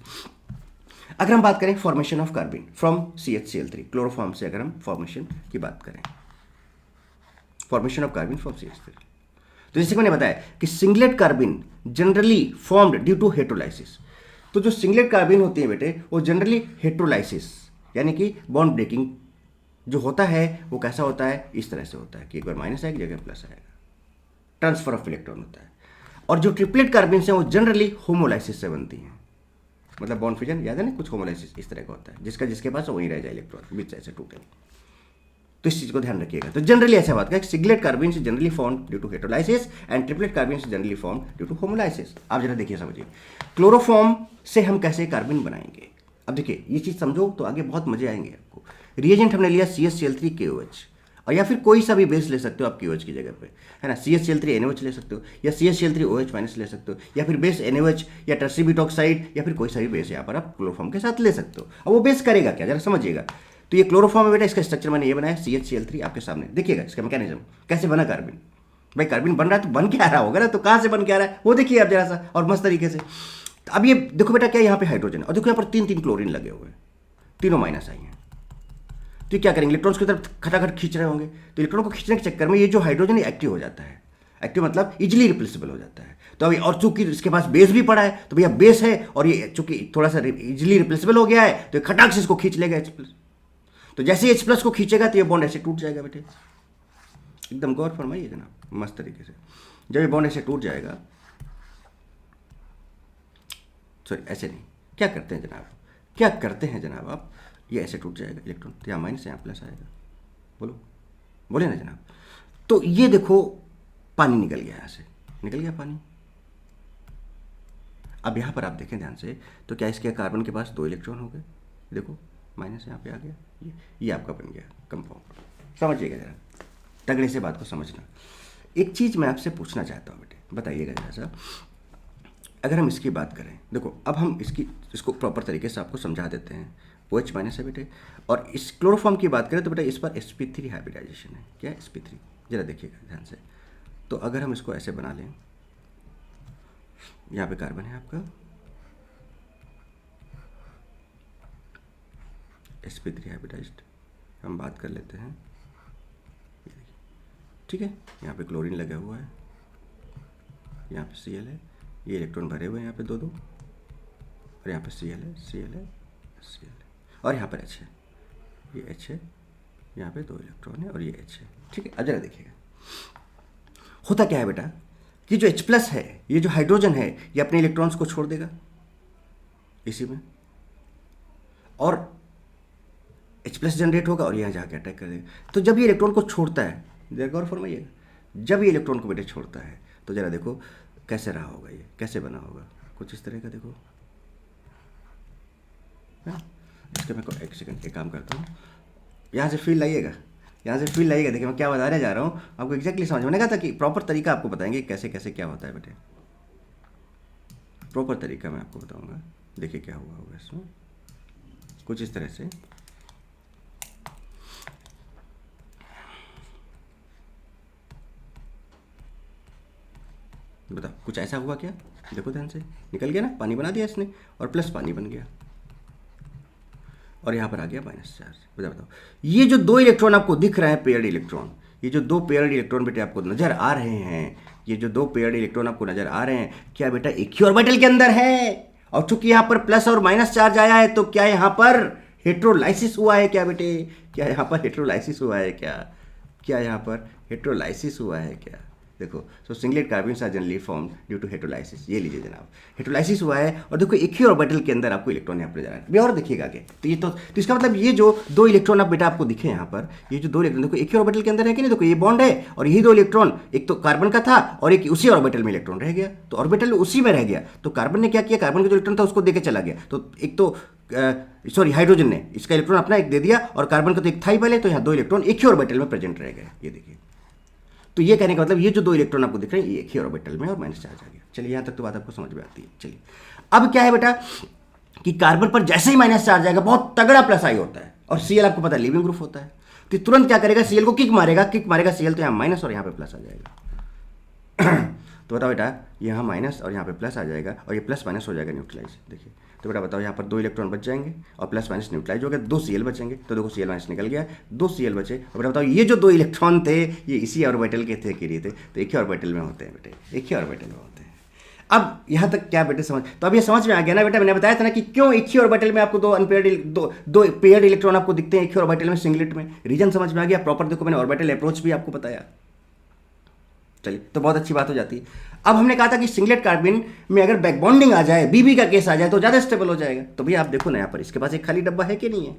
अगर हम बात करें formation of कार्बिन from CH3, chloroform से अगर हम फॉर्मेशन की बात करें, फॉर्मेशन ऑफ कार्बिन फ्रॉम CH3, तो जैसे मैंने बताया कि singlet carbene generally formed due to heterolysis. तो जो सिंगलेट कार्बिन होती है बेटे वो जनरली हेट्रोलाइसिस यानी कि बॉन्ड ब्रेकिंग जो होता है वो कैसा होता है, इस तरह से होता है कि एक बार माइनस आएगी, जगह प्लस आएगा, ट्रांसफर ऑफ इलेक्ट्रॉन होता है। और जो ट्रिपलेट कार्बिन हैं वो जनरली होमोलाइसिस से बनती हैं। मतलब बॉन्ड फिजन, याद है ना, कुछ होमोलाइसिस इस तरह का होता है, जिसका जिसके पास वहीं रह जाए इलेक्ट्रॉन, बीच से ऐसे टूटे। तो इस चीज को ध्यान रखिएगा। तो जनरली ऐसा बात है, singlet carbon is generally formed due to heterolysis and triplet carbon is generally formed due to homolysis. आप जरा देखिए, समझिए क्लोरोफॉर्म से हम कैसे कार्बन बनाएंगे। अब देखिए ये चीज समझो तो आगे बहुत मजे आएंगे आपको। रिएजेंट हमने लिया CH Cl3KOH, और या फिर कोई सा भी बेस ले सकते हो आप KOH की जगह पे, है ना। CH Cl3NOH ले सकते हो, या CH Cl3OH- ले सकते हो, या फिर बेस NOH या टर्सरी ब्यूटॉक्साइड, या फिर कोई सा भी बेस यहाँ पर आप क्लोरोफॉर्म के साथ ले सकते हो। अब वो बेस करेगा क्या, जरा समझिएगा। तो ये क्लोरोफॉर्म है बेटा, इसका स्ट्रक्चर मैंने ये बनाया CH Cl3 आपके सामने, देखिएगा इसका मैकेनिज्म कैसे बना कार्बन। भाई कार्बन बन रहा है तो बन के आ रहा होगा ना, तो कहाँ से बन के आ रहा है वो देखिए आप जरा सा, और मस्त तरीके से। तो अब ये देखो बेटा, क्या यहाँ पे हाइड्रोजन है, और देखो यहाँ पर 3 क्लोरीन लगे हुए हैं, तीनों माइनस आई हैं। तो क्या करेंगे, इलेक्ट्रॉन्स की तरफ खटाखट खींच रहे होंगे, तो इलेक्ट्रॉन को खींचने के चक्कर में ये जो हाइड्रोजन एक्टिव हो जाता है। एक्टिव मतलब इजिली रिप्लेसेबल हो जाता है। तो अभी और चूंकि इसके पास बेस भी पड़ा है, तो भैया बेस है और ये चूंकि थोड़ा सा इजिली रिप्लेसेबल हो गया है, तो खटाक से इसको खींच लेगा H+। तो जैसे H+ को खींचेगा तो ये बॉन्ड ऐसे टूट जाएगा बेटे, एकदम गौर फरमाइए जनाब मस्त तरीके से। जब ये बॉन्ड ऐसे टूट जाएगा, सॉरी ऐसे नहीं, क्या करते हैं जनाब, क्या करते हैं जनाब आप, ये ऐसे टूट जाएगा इलेक्ट्रॉन, तो यहाँ माइनस यहाँ प्लस आएगा, बोलो बोले ना जनाब। तो ये देखो पानी निकल गया, यहाँ से निकल गया पानी। अब यहाँ पर आप देखें ध्यान से, तो क्या इसके कार्बन के पास 2 इलेक्ट्रॉन हो गए, देखो माइनस यहाँ पे आ गया, ये आपका बन गया कंपाउंड। समझिएगा जरा, तगड़े से बात को समझना। एक चीज़ मैं आपसे पूछना चाहता हूँ बेटे, बताइएगा जरा सा, अगर हम इसकी बात करें, देखो अब हम इसको प्रॉपर तरीके से आपको समझा देते हैं। OH- है बेटे, और इस क्लोरोफॉर्म की बात करें तो बेटा इस पर sp3 हाइब्रिडाइजेशन है। क्या है sp3, जरा देखिएगा ध्यान से। तो अगर हम इसको ऐसे बना लें, यहाँ पे कार्बन है आपका sp3 हाइब्रिडाइज्ड, हम बात कर लेते हैं, ठीक है। यहाँ पे क्लोरीन लगा हुआ है, यहाँ पे Cl है, ये इलेक्ट्रॉन भरे हुए हैं यहाँ पे 2, और यहाँ पे Cl है, Cl है, Cl है, और यहाँ पर H है, ये H है, यहाँ पे 2 इलेक्ट्रॉन है और ये H है, ठीक है। अब जरा देखिएगा होता क्या है बेटा, कि जो H+ है, ये जो हाइड्रोजन है, ये अपने इलेक्ट्रॉन्स को छोड़ देगा इसी में, और H+ जनरेट होगा और यहाँ जाके अटैक कर देगा। तो जब ये इलेक्ट्रॉन को छोड़ता है, जरा गौर फरमाइएगा, जब ये इलेक्ट्रॉन को बेटे छोड़ता है तो जरा देखो कैसे रहा होगा, ये कैसे बना होगा, कुछ इस तरह का देखो। इसके मैं एक सेकंड एक काम करता हूँ, यहाँ से फील लाइएगा, यहाँ से फील लाइएगा। देखिए मैं क्या बताने जा रहा हूँ आपको एग्जैक्टली समझ, मैंने कहा था कि प्रॉपर तरीका आपको बताएंगे कैसे कैसे क्या होता है बेटे, प्रॉपर तरीका मैं आपको बताऊँगा। देखिए क्या हुआ होगा इसमें, कुछ इस तरह से। बताओ कुछ ऐसा हुआ क्या, देखो ध्यान से, निकल गया ना, पानी बना दिया इसने, और प्लस पानी बन गया, और यहाँ पर आ गया माइनस चार्ज। बताओ ये जो 2 इलेक्ट्रॉन आपको दिख रहे हैं पेयर्ड इलेक्ट्रॉन, ये जो 2 पेयर्ड इलेक्ट्रॉन बेटे आपको नजर आ रहे हैं, ये जो 2 पेयर्ड इलेक्ट्रॉन आपको नजर आ रहे हैं, क्या बेटा एक ही ऑर्बिटल के अंदर है? और चूंकि यहाँ पर प्लस और माइनस चार्ज आया है, तो क्या यहाँ पर हेट्रोलाइसिस हुआ है क्या बेटे? क्या यहाँ पर हेट्रोलाइसिस हुआ है क्या? क्या यहाँ पर हेट्रोलाइसिस हुआ है क्या? देखो, so singlet carbons are generally form due to heterolysis. ये लीजिए जनाब, हेट्रोलाइसिस हुआ है, और देखो एक ही ऑर्बिटल के अंदर आपको इलेक्ट्रॉन यहाँ पर जा रहा है। और देखिएगा आगे, तो ये तो इसका मतलब ये जो 2 इलेक्ट्रॉन आप बेटा आपको दिखे यहाँ पर, ये जो 2 इलेक्ट्रॉन देखो एक ही ऑर्बिटल के अंदर है कि नहीं? देखो ये बॉन्ड है, और यही 2 इलेक्ट्रॉन, एक तो कार्बन का था और एक उसी ऑर्बिटल में इलेक्ट्रॉन रह गया, तो ऑर्बिटल उसी में रह गया। तो कार्बन ने क्या किया, कार्बन का जो इलेक्ट्रॉन था उसको देके चला गया, तो एक तो सॉरी हाइड्रोजन ने इसका इलेक्ट्रॉन अपना एक दे दिया, और कार्बन का तो एक था ही पहले, तो यहाँ 2 इलेक्ट्रॉन एक ही ऑर्बिटल में प्रेजेंट रह गए। ये देखिए, तो ये कहने का मतलब ये जो 2 इलेक्ट्रॉन आपको दिख रहे हैं, ये एक ही ऑर्बिटल में और माइनस चार्ज आ गया। चलिए यहाँ तक तो बात आपको समझ में आती है। चलिए अब क्या है बेटा, कि कार्बन पर जैसे ही माइनस चार्ज आएगा बहुत तगड़ा प्लस आई होता है, और Cl आपको पता है लिविंग ग्रुप होता है, तो तुरंत क्या करेगा, Cl को किक मारेगा, Cl तो यहाँ माइनस और यहाँ पे प्लस आ जाएगा। तो बताओ बेटा, यहाँ माइनस और यहाँ पे प्लस आ जाएगा, और ये प्लस माइनस हो जाएगा न्यूट्रलाइज। देखिए तो बेटा बताओ, यहाँ पर 2 इलेक्ट्रॉन बच जाएंगे और प्लस माइनस न्यूट्रलाइज हो गया, 2 Cl बचेंगे, तो देखो Cl माइनस निकल गया, 2 Cl बचे। और बेटा बताओ, ये जो 2 इलेक्ट्रॉन थे ये इसी ऑर्बिटल के थे कि नहीं थे? तो एक ही ऑर्बिटल में होते हैं बेटे, एक ही ऑर्बिटल में होते हैं। अब यहाँ तक क्या बेटे समझ, तो अब ये समझ में आ गया ना बेटा, मैंने बताया था ना कि क्यों एक ही ऑर्बिटल में आपको 2 अनपेयर्ड दो पेयर्ड इलेक्ट्रॉन आपको दिखते हैं एक ही ऑर्बिटल में, सिंगलेट में। रीजन समझ में आ गया प्रॉपर। देखो मैंने ऑर्बिटल अप्रोच भी आपको बताया, चलिए, तो बहुत अच्छी बात हो जाती है। अब हमने कहा था कि सिंगलेट कार्बिन में अगर बैक बॉन्डिंग आ जाए, बीबी का केस आ जाए, तो ज़्यादा स्टेबल हो जाएगा। तो भैया आप देखो ना, यहाँ पर इसके पास एक खाली डब्बा है कि नहीं है,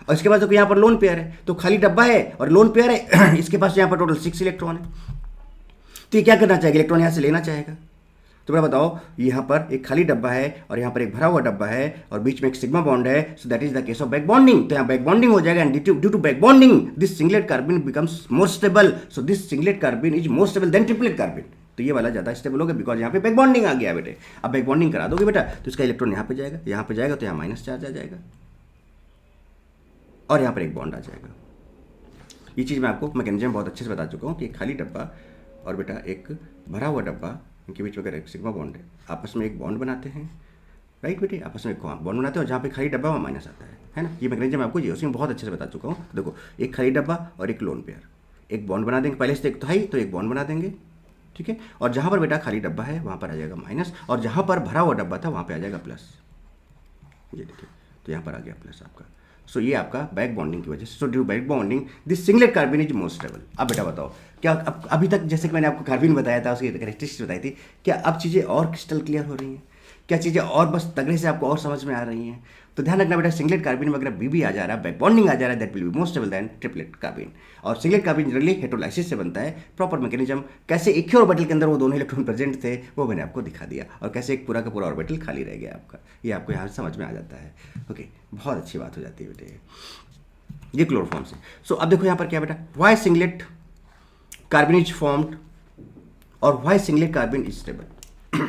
और इसके पास देखो यहाँ पर लोन पेयर है, तो खाली डब्बा है और लोन पेयर है इसके पास यहाँ पर टोटल 6 इलेक्ट्रॉन है। तो ये क्या करना चाहेगा, इलेक्ट्रॉन यहाँ से लेना चाहेगा। तो बेटा बताओ, यहाँ पर एक खाली डब्बा है और यहाँ पर एक भरा हुआ डब्बा है और बीच में एक सिग्मा बॉन्ड है, so that is the case of back bonding. तो यहाँ बैक बॉन्डिंग हो जाएगा, and due to back bonding this singlet carbene becomes more stable. So this singlet carbene is more stable than triplet carbene. तो ये वाला ज़्यादा stable होगा because यहाँ पे बैक बॉन्डिंग आ गया बेटे। अब बैक बॉन्डिंग करा दोगे बेटा तो इसका इलेक्ट्रॉन यहाँ पे जाएगा, यहाँ पे जाएगा तो यहाँ माइनस चार्ज आ जाएगा और यहाँ पर एक बॉन्ड आ जाएगा। ये चीज़ मैं आपको मैकेनिज्म बहुत अच्छे से बता चुका हूँ कि एक खाली डब्बा और बेटा एक भरा हुआ डब्बा, इनके बीच में अगर एक सिग्मा बॉन्ड है, आपस में एक बॉन्ड बनाते हैं, राइट बेटे, आपस में एक बॉन्ड बनाते हैं और जहाँ पे खाली डब्बा वहाँ माइनस आता है ना। ये मैकेनिज्म आपको ये उसमें बहुत अच्छे से बता चुका हूँ। देखो, एक खाली डब्बा और एक लोन पेयर, एक बॉन्ड बना देंगे, पहले से एक था ही तो एक बॉन्ड बना देंगे, ठीक है। और जहाँ पर बेटा खाली डब्बा है वहाँ पर आ जाएगा माइनस, और जहाँ पर भरा हुआ डब्बा था वहाँ पर आ जाएगा प्लस। ये देखिए, तो यहाँ पर आ गया प्लस आपका। सो ये आपका बैक बॉन्डिंग की वजह से। So due back bonding this singlet carbene is more stable. अब बेटा बताओ, क्या अब अभी तक जैसे कि मैंने आपको कार्बिन बताया था, उसकी कैरेक्टरिस्टिक्स बताई थी, क्या अब चीज़ें और क्रिस्टल क्लियर हो रही हैं? क्या चीज़ें और बस तगड़े से आपको और समझ में आ रही हैं? तो ध्यान रखना बेटा, सिंगलेट कार्बिन में अगर बीबी आ जा रहा है, बैक बॉन्डिंग आ जा रहा है, that will be more stable than triplet carbene. और सिंगलेट कार्बिन जनरली हेटेरोलाइसिस से बनता है। प्रॉपर मैकेनिज्म, कैसे एक ही ऑर्बिटल के अंदर वो दोनों इलेक्ट्रॉन प्रेजेंट थे वो मैंने आपको दिखा दिया, और कैसे एक पूरा का पूरा ऑर्बिटल खाली रह गया आपका, ये आपको यहाँ समझ में आ जाता है। ओके, बहुत अच्छी बात हो जाती है बेटे ये क्लोरोफॉर्म से। सो अब देखो यहाँ पर क्या बेटा, why singlet carbene is formed और why singlet carbene is stable.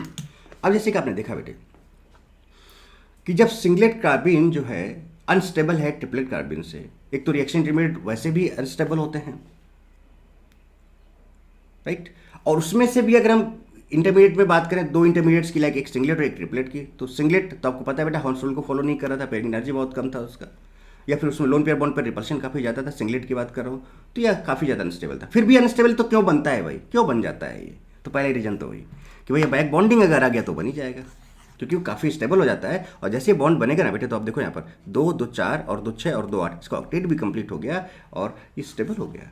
अब जैसे कि आपने देखा बेटे कि जब सिंगलेट कार्बिन जो है अनस्टेबल है ट्रिपलेट कार्बिन से, एक तो रिएक्शन इंटरमीडिएट वैसे भी अनस्टेबल होते हैं, राइट, और उसमें से भी अगर हम इंटरमीडिएट में बात करें, दो इंटरमीडिएट्स की, लाइक एक सिंगलेट और एक ट्रिपलेट की, तो सिंगलेट तो आपको पता है बेटा हॉर्न्स रूल को फॉलो नहीं कर रहा था, पेयरिंग एनर्जी बहुत कम था उसका, या फिर उसमें लोन पेयर बॉन्ड पर रिपल्शन काफ़ी ज़्यादा था। सिंगलेट की बात कर रहा हूँ तो यह काफ़ी ज़्यादा अनस्टेबल था। फिर भी अनस्टेबल तो क्यों बनता है भाई, क्यों बन जाता है ये? तो पहला रीजन तो वही कि भैया बैक बॉन्डिंग अगर आ गया तो बन ही जाएगा, क्योंकि वो काफ़ी स्टेबल हो जाता है। और जैसे बॉन्ड बनेगा ना बेटे, तो आप देखो यहाँ पर 2 2 4 और 2 6 और 2 8, इसका ऑक्टेट भी कंप्लीट हो गया और ये स्टेबल हो गया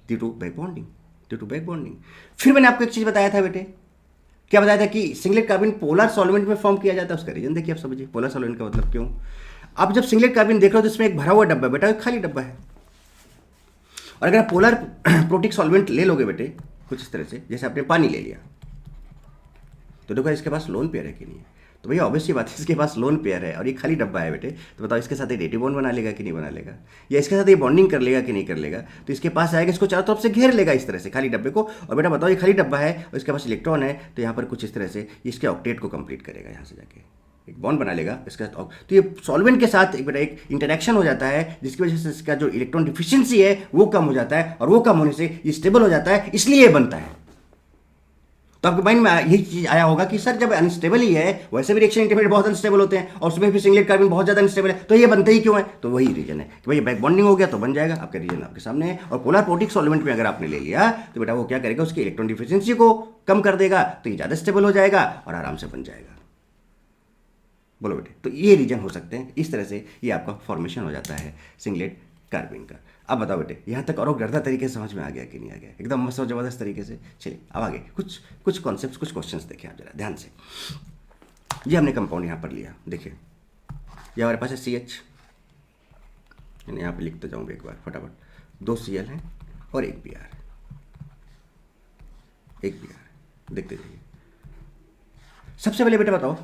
due to back bonding, due to back bonding. फिर मैंने आपको एक चीज़ बताया था बेटे, क्या बताया था कि सिंगलेट कार्बिन पोलर सॉल्वेंट में फॉर्म किया जाता है। उसका रीजन देखिए आप समझिए, पोलर सॉल्वेंट का मतलब क्यों। आप जब सिंगलेट कार्बिन देख रहे हो तो इसमें एक भरा हुआ डब्बा है बेटा, एक खाली डब्बा है, और अगर आप पोलर प्रोटिक सॉल्वेंट ले लोगे बेटे कुछ इस तरह से, जैसे आपने पानी ले लिया, तो देखो इसके पास लोन पेयर है कि नहीं है। तो भैया ऑब्वियसली बात है, इसके पास लोन पेयर है और ये खाली डब्बा है बेटे, तो बताओ इसके साथ एडिटिव बॉन्ड बना लेगा कि नहीं बना लेगा, या इसके साथ ये बॉन्डिंग कर लेगा कि नहीं कर लेगा। तो इसके पास आएगा, इसको चारों तरफ से घेर लेगा इस तरह से खाली डब्बे को, और बेटा बताओ ये खाली डब्बा है और इसके पास इलेक्ट्रॉन है, तो यहाँ पर कुछ इस तरह से इसके ऑक्टेट को कंप्लीट करेगा, यहाँ से जाके एक बॉन्ड बना लेगा इसके साथ। तो ये सॉल्वेंट के साथ एक बेटा एक इंटरेक्शन हो जाता है, जिसकी वजह से इसका जो इलेक्ट्रॉन डिफिशियंसी है वो कम हो जाता है, और वो कम होने से ये स्टेबल हो जाता है, इसलिए ये बनता है। तो आपके माइंड में यही चीज आया होगा कि सर जब अनस्टेबल ही है, वैसे भी रिएक्शन इंटरमीडिएट बहुत अनस्टेबल होते हैं और उसमें भी सिंगलेट कार्बिन बहुत ज़्यादा अनस्टेबल है, तो ये बनते ही क्यों है। तो वही रीजन है कि भाई बैक बॉन्डिंग हो गया तो बन जाएगा, आपका रीजन आपके सामने है। और पोलर प्रोटिक सॉल्वेंट में अगर आपने ले लिया तो बेटा वो क्या करेगा, उसकी इलेक्ट्रॉन डिफिशियंसी को कम कर देगा, तो ये ज़्यादा स्टेबल हो जाएगा और आराम से बन जाएगा। बोलो बेटे, तो ये रीजन हो सकते हैं, इस तरह से ये आपका फॉर्मेशन हो जाता है सिंगलेट कार्बिन का। अब बताओ बेटे, यहाँ तक और डरता तरीके से समझ में आ गया कि नहीं आ गया, एकदम मस्त और जबरदस्त तरीके से। चलिए अब आगे कुछ कॉन्सेप्ट्स, कुछ क्वेश्चंस देखें आप जरा ध्यान से। ये हमने कंपाउंड यहाँ पर लिया, देखिए ये हमारे पास है CH, मैंने यहाँ पे लिखते जाऊँ एक बार फटाफट, 2 Cl हैं और एक Br, देखते जाइए। सबसे पहले बेटा बताओ,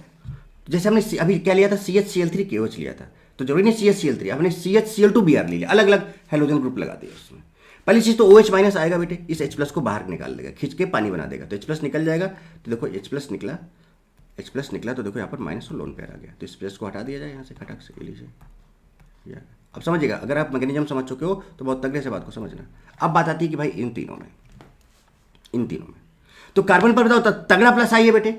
जैसे हमने अभी क्या लिया था, CHCl3 KOH लिया था, तो जरूरी नहीं CHCl3, हमने CHCl2Br ले लिया, अलग अलग हेलोजन ग्रुप लगा दिया उसमें। पहली चीज़ तो OH माइनस आएगा बेटे, इस H+ को बाहर निकाल देगा, खींच के पानी बना देगा, तो H+ निकल जाएगा। तो देखो H+ निकला, तो देखो यहाँ पर माइनस और लोन पेयर आ गया, तो इस प्लस को हटा दिया जाए यहाँ से, खटक से लीजिए। अब समझिएगा, अगर आप मैकेनिज्म समझ चुके हो तो बहुत तगड़े से बात को समझना। अब बात आती है कि भाई इन तीनों में तो कार्बन पर बताओ तगड़ा प्लस आई है बेटे,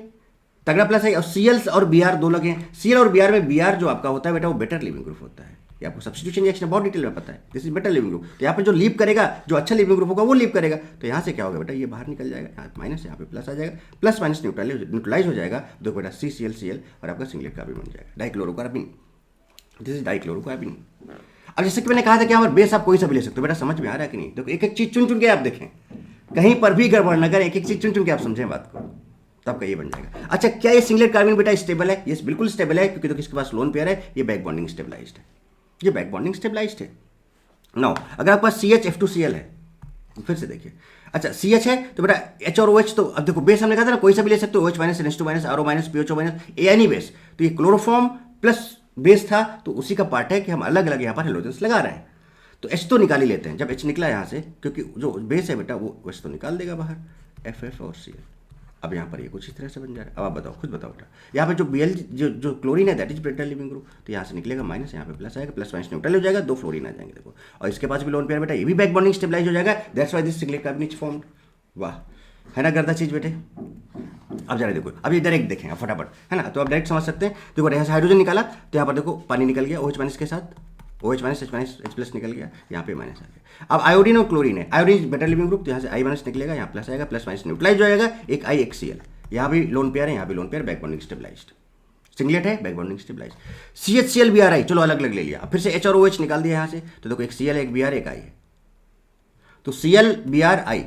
तगड़ा प्लस है, और Cl और Br दो लगे हैं। Cl और Br में Br जो आपका होता है बेटा वो बेटर लिविंग ग्रुप होता है, ये आपको सब्स्टिट्यूशन रिएक्शन बहुत डिटेल में पता है, this is better leaving group. तो यहाँ पर जो लीव करेगा, जो अच्छा लिविंग ग्रुप होगा वो लीव करेगा, तो यहाँ से क्या होगा बेटा, ये बाहर निकल जाएगा, यहाँ माइनस, यहाँ पे प्लस आ जाएगा, प्लस माइनस न्यूट्रलाइज हो जाएगा, देखो बेटा CCl और आपका सिंगलेट कार्बिन बन जाएगा, डाइक्लोरोकार्बिन, दिस इज डाइक्लोरोकार्बिन। अब जैसे कि मैंने कहा था कि हमारे बेस आप कोई सा भी ले सकते हो, बेटा समझ में आ रहा है कि नहीं। देखो एक एक चीज चुन चुन के आप देखें, कहीं पर भी गड़बड़ न करें, एक एक चीज चुन चुन के आप समझें बात को, तब का ये बन जाएगा। अच्छा, क्या ये सिंगलेट कार्बाइन बेटा स्टेबल है? ये बिल्कुल स्टेबल है, क्योंकि तो किसके पास लोन पेयर है, ये बैक बॉन्डिंग स्टेबलाइज्ड है, ये बैक बॉन्डिंग स्टेबलाइज्ड है। नाउ अगर आपके पास CH F2Cl है, फिर से देखिए, अच्छा CH है तो बेटा H और OH, तो अब देखो बेस हमने कहा था ना कोई सा भी ले सकते हो, OH minus NH2 minus RO minus PHO minus any base, तो ये क्लोरोफॉर्म प्लस बेस था, तो उसी का पार्ट है कि हम अलग अलग यहाँ पर हेलोजेंस लगा रहे हैं। तो H तो निकाल ही लेते हैं, जब H निकला यहाँ से, क्योंकि जो बेस है बेटा वो H तो निकाल देगा बाहर, FF और Cl। अब यहाँ पर ये कुछ इस तरह से बन जा रहा है। अब आप बताओ, खुद बताओ बेटा, यहाँ पे जो Bl जो क्लोरीन है that is brittle leaving group, तो यहाँ से निकलेगा माइनस, यहाँ पे प्लस आएगा, प्लस माइनस न्यूट्रल हो जाएगा, 2 फ्लोरीन आ जाएंगे देखो, और इसके पास भी लोन पेयर बेटा, ये भी बैक बॉन्डिंग स्टेबलाइज हो जाएगा, that's why this singlet carbon is formed. वाह, है ना गर्दा चीज बेटे। अब जरा देखो, अब ये डायरेक्ट देखें आप फटाफट, है ना, तो आप डायरेक्ट समझ सकते हैं। देखो यहाँ से हाइड्रोजन निकाला, तो यहाँ पर देखो पानी निकल गया OH माइनस के साथ, OH minus H minus H plus निकल गया, यहाँ पे माइनस आ गया। अब आयोडीन और क्लोरीन है, आयोडीन बेटर लिविंग ग्रुप, तो यहाँ से I माइनस निकलेगा, यहाँ प्लस आएगा, प्लस माइनस न्यूट्रलाइज हो जाएगा, एक I एक Cl, यहाँ भी लोन पेयर है, यहाँ भी lone pair, back bonding stabilised, singlet है, back bonding stabilised. CHCl Br चलो अलग अलग ले लिया, अब फिर से H और OH निकाल दिया यहाँ से, तो देखो एक Cl एक Br एक I है, तो Cl Br I,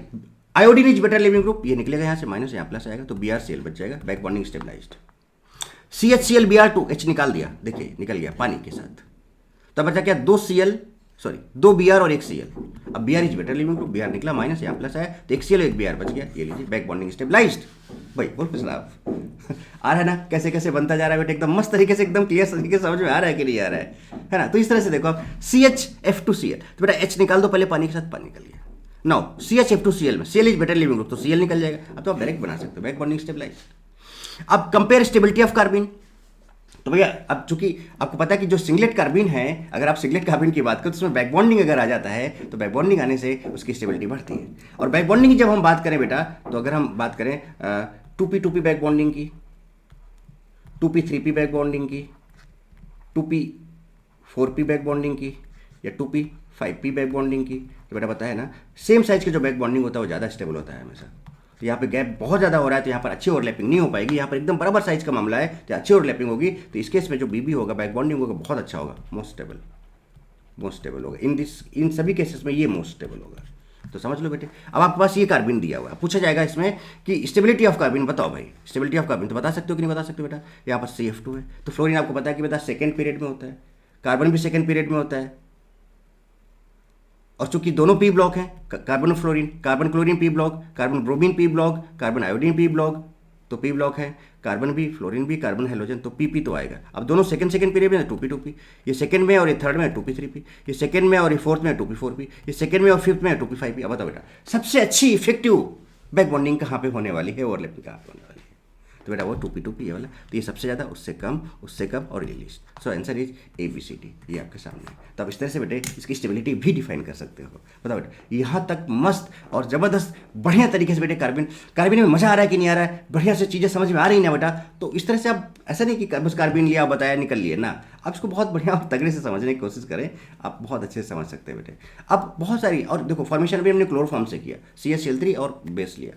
iodine is better leaving group, ये निकलेगा यहाँ से माइनस, यहाँ प्लस आएगा, तो BrCl बच जाएगा, back bonding stabilised. CHCl Br2 H निकाल दिया, देखिए निकल गया पानी के साथ, तब बचा क्या, 2 Br और एक Cl। अब Br is better leaving group, Br निकला माइनस, यहाँ प्लस आया, तो एक Cl एक Br बच गया, ये लीजिए बैक बॉन्डिंग स्टेबलाइज्ड। भाई बोल साहब आ रहा है ना, कैसे कैसे बनता जा रहा है बेटा, एकदम मस्त तरीके से, एकदम क्लियर तरीके से समझ में आ रहा है कि नहीं आ रहा है ना। तो इस तरह से देखो आप CHF2Cl, तो बेटा H निकाल दो पहले, पानी के साथ पानी निकल गया। नाउ CHF2Cl में Cl is better leaving group, तो Cl निकल जाएगा, अब तो आप डायरेक्ट बना सकते हो बैक बॉन्डिंग स्टेबलाइज्ड। अब कंपेयर स्टेबिलिटी ऑफ कार्बिन, तो भैया अब चूंकि आपको पता है कि जो सिंगलेट कार्बिन है, अगर आप सिंगलेट कार्बिन की बात करें तो उसमें बैक बॉन्डिंग अगर आ जाता है, तो बैक बॉन्डिंग आने से उसकी स्टेबिलिटी बढ़ती है। और बैक बॉन्डिंग की जब हम बात करें बेटा, तो अगर हम बात करें 2p2p बैक बॉन्डिंग की, 2p3p बैक बॉन्डिंग की, 2p4p बैक बॉन्डिंग की, या 2p5p बैक बॉन्डिंग की, तो बेटा पता है ना, सेम साइज के जो बैक बॉन्डिंग होता है वो ज़्यादा स्टेबल होता है हमेशा। तो यहाँ पे गैप बहुत ज़्यादा हो रहा है, तो यहाँ पर अच्छी ओवरलैपिंग नहीं हो पाएगी, यहाँ पर एकदम बराबर साइज का मामला है, तो अच्छी ओवरलैपिंग होगी, तो इस केस में जो BB होगा, बैक बॉन्डिंग होगा, बहुत अच्छा होगा, मोस्ट स्टेबल होगा। इन सभी केसेस में ये मोस्ट स्टेबल होगा, तो समझ लो बेटे। अब आपके पास ये कार्बिन दिया हुआ है, पूछा जाएगा इसमें कि स्टेबिलिटी ऑफ कार्बिन बताओ भाई, स्टेबिलिटी ऑफ कार्बिन तो बता सकते हो कि नहीं बता सकते बेटा। यहाँ पर CF2 है, तो फ्लोरीन आपको पता है कि बेटा सेकेंड पीरियड में होता है, कार्बन भी सेकेंड पीरियड में होता है, और चूंकि दोनों P ब्लॉक हैं, कार्बन और fluorine, carbon chlorine P block, carbon bromine P block, carbon iodine P block, तो P ब्लॉक है, कार्बन भी फ्लोरीन भी, कार्बन हेलोजन, तो PP तो आएगा। अब दोनों सेकंड पीरियड में 2p2p, ये सेकंड में और ये थर्ड में 2p3p, ये सेकंड में और ये फोर्थ में 2p4p, ये सेकंड में और फिफ्थ में 2p5p। अब बताओ बेटा सबसे अच्छी इफेक्टिव बैक बॉन्डिंग कहाँ पे होने वाली है, ओवरलैपिंग कहाँ पे होने वाली है, तो बेटा वो 2p2p ये वाला, तो ये सबसे ज़्यादा, उससे कम और ये list. So answer is ABCD, ये आपके सामने है। तो आप इस तरह से बेटे इसकी स्टेबिलिटी भी डिफाइन कर सकते हो। बताओ बेटा यहाँ तक मस्त और ज़बरदस्त बढ़िया तरीके से बेटे कार्बिन में मज़ा आ रहा है कि नहीं आ रहा है, बढ़िया से चीज़ें समझ में आ रही ना बेटा। तो इस तरह से आप ऐसा नहीं कि बस कार्बिन लिया बताया निकल लिए ना, आप इसको बहुत बढ़िया और तगड़े से समझने की कोशिश करें, आप बहुत अच्छे से समझ सकते हैं बेटे। अब बहुत सारी, और देखो फॉर्मेशन भी हमने क्लोरोफॉर्म से किया, CHCl3 और बेस लिया।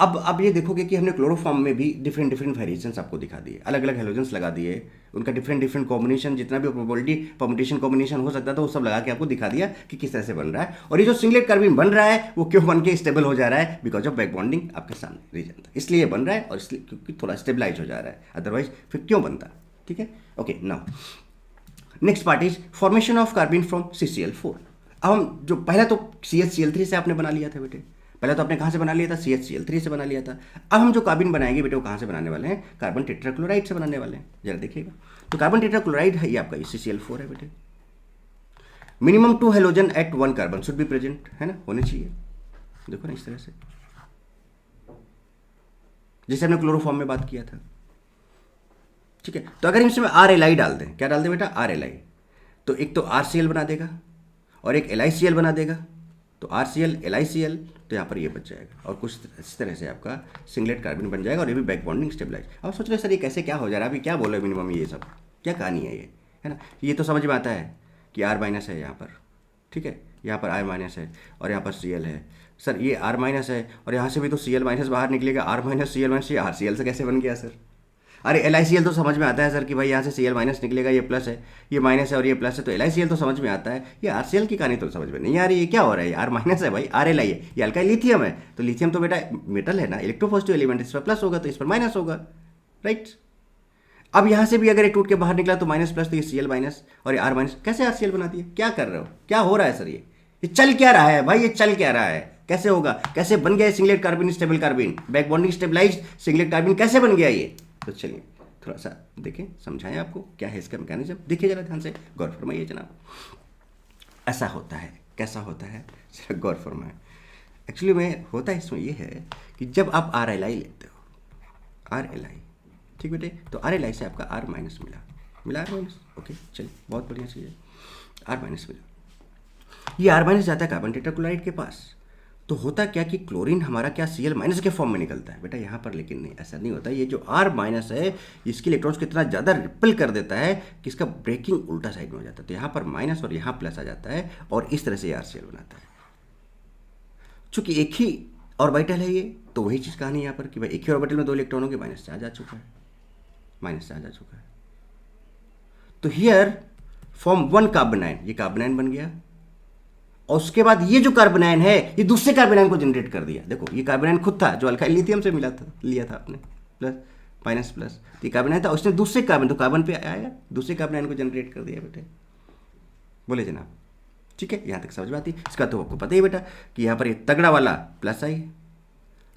अब ये देखोगे कि हमने क्लोरोफॉर्म में भी डिफरेंट वेरिएशंस आपको दिखा दिए, अलग अलग हेलोजेंस लगा दिए, उनका डिफरेंट कॉम्बिनेशन, जितना भी प्रोबेबिलिटी परम्यूटेशन कॉम्बिनेशन हो सकता था वो सब लगा के आपको दिखा दिया कि किस तरह से बन रहा है। और ये जो सिंगलेट कार्बिन बन रहा है वो क्यों बन के स्टेबल हो जा रहा है, बिकॉज ऑफ बैक बॉन्डिंग आपके सामने रीजन था, इसलिए बन रहा है, और इसलिए क्योंकि थोड़ा स्टेबलाइज हो जा रहा है, अदरवाइज फिर क्यों बनता। ठीक है, okay. Now next part is formation of कार्बिन from CCl4। अब हम जो पहला तो CHCl3 से आपने बना लिया था बेटे, पहले तो आपने कहाँ से बना लिया था, CHCl3 से बना लिया था। अब हम जो कार्बिन बनाएंगे बेटे वो कहाँ से बनाने वाले हैं, कार्बन टेट्राक्लोराइड से बनाने वाले हैं, जरा देखिएगा। तो कार्बन टेट्राक्लोराइड है ये आपका, CCl4 है बेटे। Minimum 2 halogen at 1 carbon should be present, है ना, होने चाहिए। देखो ना इस तरह से, जैसे हमने क्लोरोफॉर्म में बात किया था। ठीक है, तो अगर हम इसमें RLi डाल दें, क्या डाल दें बेटा, RLi, तो एक तो RCl बना देगा और एक LiCl बना देगा, तो RCl LiCl, तो यहाँ पर ये बच जाएगा, और कुछ इस तरह से आपका सिंगलेट कार्बन बन जाएगा, और ये भी बैक बॉन्डिंग स्टेबलाइज। अब सोच रहे सर ये कैसे क्या हो जा रहा है, अभी क्या बोल रहे हो मिनिमम, ये सब क्या कहानी है ये, है ना। ये तो समझ में आता है कि R माइनस है यहाँ पर, ठीक है, यहाँ पर R माइनस है और यहाँ पर Cl है। सर ये R माइनस है और यहाँ से भी तो Cl माइनस बाहर निकलेगा, R माइनस Cl माइनस, ये RCl से कैसे बन गया सर। अरे LiCl तो समझ में आता है सर कि भाई यहाँ से Cl माइनस निकलेगा, ये प्लस है, ये माइनस है और ये प्लस है, तो LiCl तो समझ में आता है। ये RCl की कहानी तो समझ में नहीं आ रही है, क्या हो रहा है? R माइनस है भाई, RLi है, ये अल्काइल लिथियम है, तो लिथियम तो बेटा मेटल है ना, इलेक्ट्रोपॉजिटिव एलिमेंट, इस पर प्लस होगा तो इस पर माइनस होगा, राइट। अब यहाँ से भी अगर ये टूट के बाहर निकला तो माइनस प्लस, तो ये Cl माइनस और ये R माइनस, कैसे RCl बना दिया? क्या कर रहे हो, क्या हो रहा है सर? ये चल क्या रहा है भाई, ये चल क्या रहा है? कैसे होगा, कैसे बन गया singlet कार्बिन stable कार्बिन, back bonding stabilised singlet कार्बिन कैसे बन गया ये? तो चलिए थोड़ा सा देखें, समझाएं आपको क्या है इसका मैकेनिज्म। देखिए जरा ध्यान से, गौर फरमाइए जनाब। ऐसा होता है, कैसा होता है जरा गौर फरमाएं। एक्चुअली में होता है इसमें ये है कि जब आप RLi लेते हो, RLi, ठीक बेटे, तो RLi से आपका R माइनस मिला R माइनस, ओके चलिए बहुत बढ़िया चीज़ है, R माइनस मिला। ये R माइनस जाता है कार्बन टेट्राक्लोराइड के पास, तो होता क्या कि क्लोरीन हमारा क्या Cl माइनस के फॉर्म में निकलता है बेटा यहाँ पर, लेकिन नहीं, ऐसा नहीं होता। ये जो R माइनस है इसके इलेक्ट्रॉन्स को इतना ज़्यादा रिपेल कर देता है कि इसका ब्रेकिंग उल्टा साइड में हो जाता है, तो यहाँ पर माइनस और यहाँ प्लस आ जाता है और इस तरह से RCl बनाता है। चूंकि एक ही ऑर्बिटल है ये, तो वही चीज़ कहानी यहाँ पर कि भाई एक ही ऑर्बिटल में 2 इलेक्ट्रॉनों के माइनस चार्ज आ चुका है, माइनस चार्ज आ चुका है। तो हियर फॉर्म 1 कार्बोनाइन, ये कार्बोनाइन बन गया, और उसके बाद ये जो कार्बोनाइन है ये दूसरे कार्बोनाइन को जनरेट कर दिया। देखो ये कार्बोनाइन खुद था जो अल्काइल लिथियम से मिला था, लिया था आपने, प्लस माइनस प्लस, तो ये कार्बोनाइन था, उसने दूसरे कार्बन, तो कार्बन पे आया, दूसरे कार्बोनाइन को जनरेट कर दिया बेटे। बोले जनाब, ठीक है, यहाँ तक समझ में आती है। इसका तो आपको पता ही बेटा कि यहाँ पर ये तगड़ा वाला प्लस आई,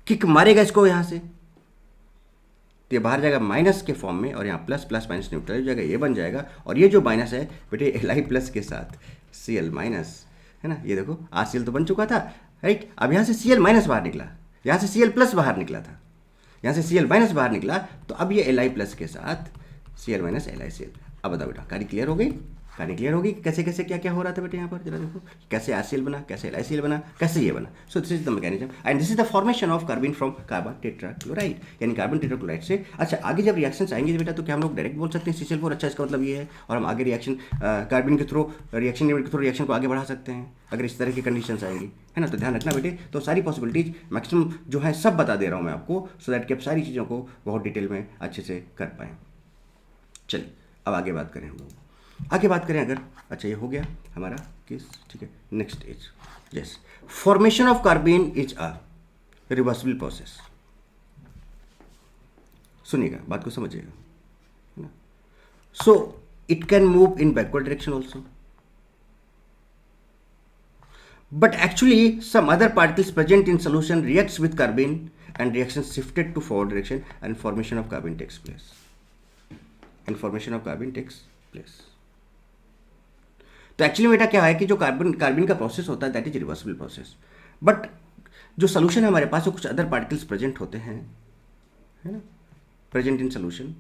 किक मारेगा इसको यहाँ से, तो ये बाहर जाएगा माइनस के फॉर्म में, और यहाँ प्लस प्लस माइनस न्यूट्रल हो जाएगा, ये बन जाएगा। और ये जो माइनस है बेटे Li प्लस के साथ Cl माइनस, है ना, ये देखो RCl तो बन चुका था, राइट। अब यहाँ से Cl माइनस बाहर निकला, यहाँ से Cl प्लस बाहर निकला था, यहाँ से Cl माइनस बाहर निकला, तो अब ये Li प्लस के साथ Cl माइनस LiCl। अब बताओ बेटा, कहानी क्लियर हो गई? कहानी क्लियर होगी कि कैसे कैसे क्या क्या हो रहा था बेटे यहाँ पर, जरा देखो कैसे RCl बना, कैसे LiCl बना, कैसे ये बना। सो this is the mechanism and this is the formation of carbon from carbon tetrachloride, यानी कार्बन टेट्राक्लोराइड से। अच्छा, आगे जब रिएक्शंस आएंगे बेटा, तो क्या हम लोग डायरेक्ट बोल सकते हैं CCl4? अच्छा, इसका मतलब ये है, और हम आगे रिएक्शन कार्बन के थ्रू, रिएक्शन के थ्रू रिएक्शन को आगे बढ़ा सकते हैं अगर इस तरह की कंडीशंस आएंगी, है ना। तो ध्यान रखना बेटे, तो सारी पॉसिबिलिटीज मैक्सिमम जो है सब बता दे रहा हूँ मैं आपको, सो दैट कि आप सारी चीज़ों को बहुत डिटेल में अच्छे से कर पाएँ। चलिए अब आगे बात करें, हम लोग आगे बात करें अगर, अच्छा ये हो गया हमारा केस, ठीक है। Next is yes, formation of carbon is a reversible process. सुनिएगा, बात को समझिएगा, है ना। So it can move in backward direction also, but actually some other particles present in solution reacts with carbon and reaction shifted to forward direction and formation of carbon takes place, तो actually बेटा क्या है कि जो carbon का process होता है that is reversible process, but जो सोल्यूशन है हमारे पास वो कुछ अदर पार्टिकल्स प्रेजेंट होते हैं, है ना, present in solution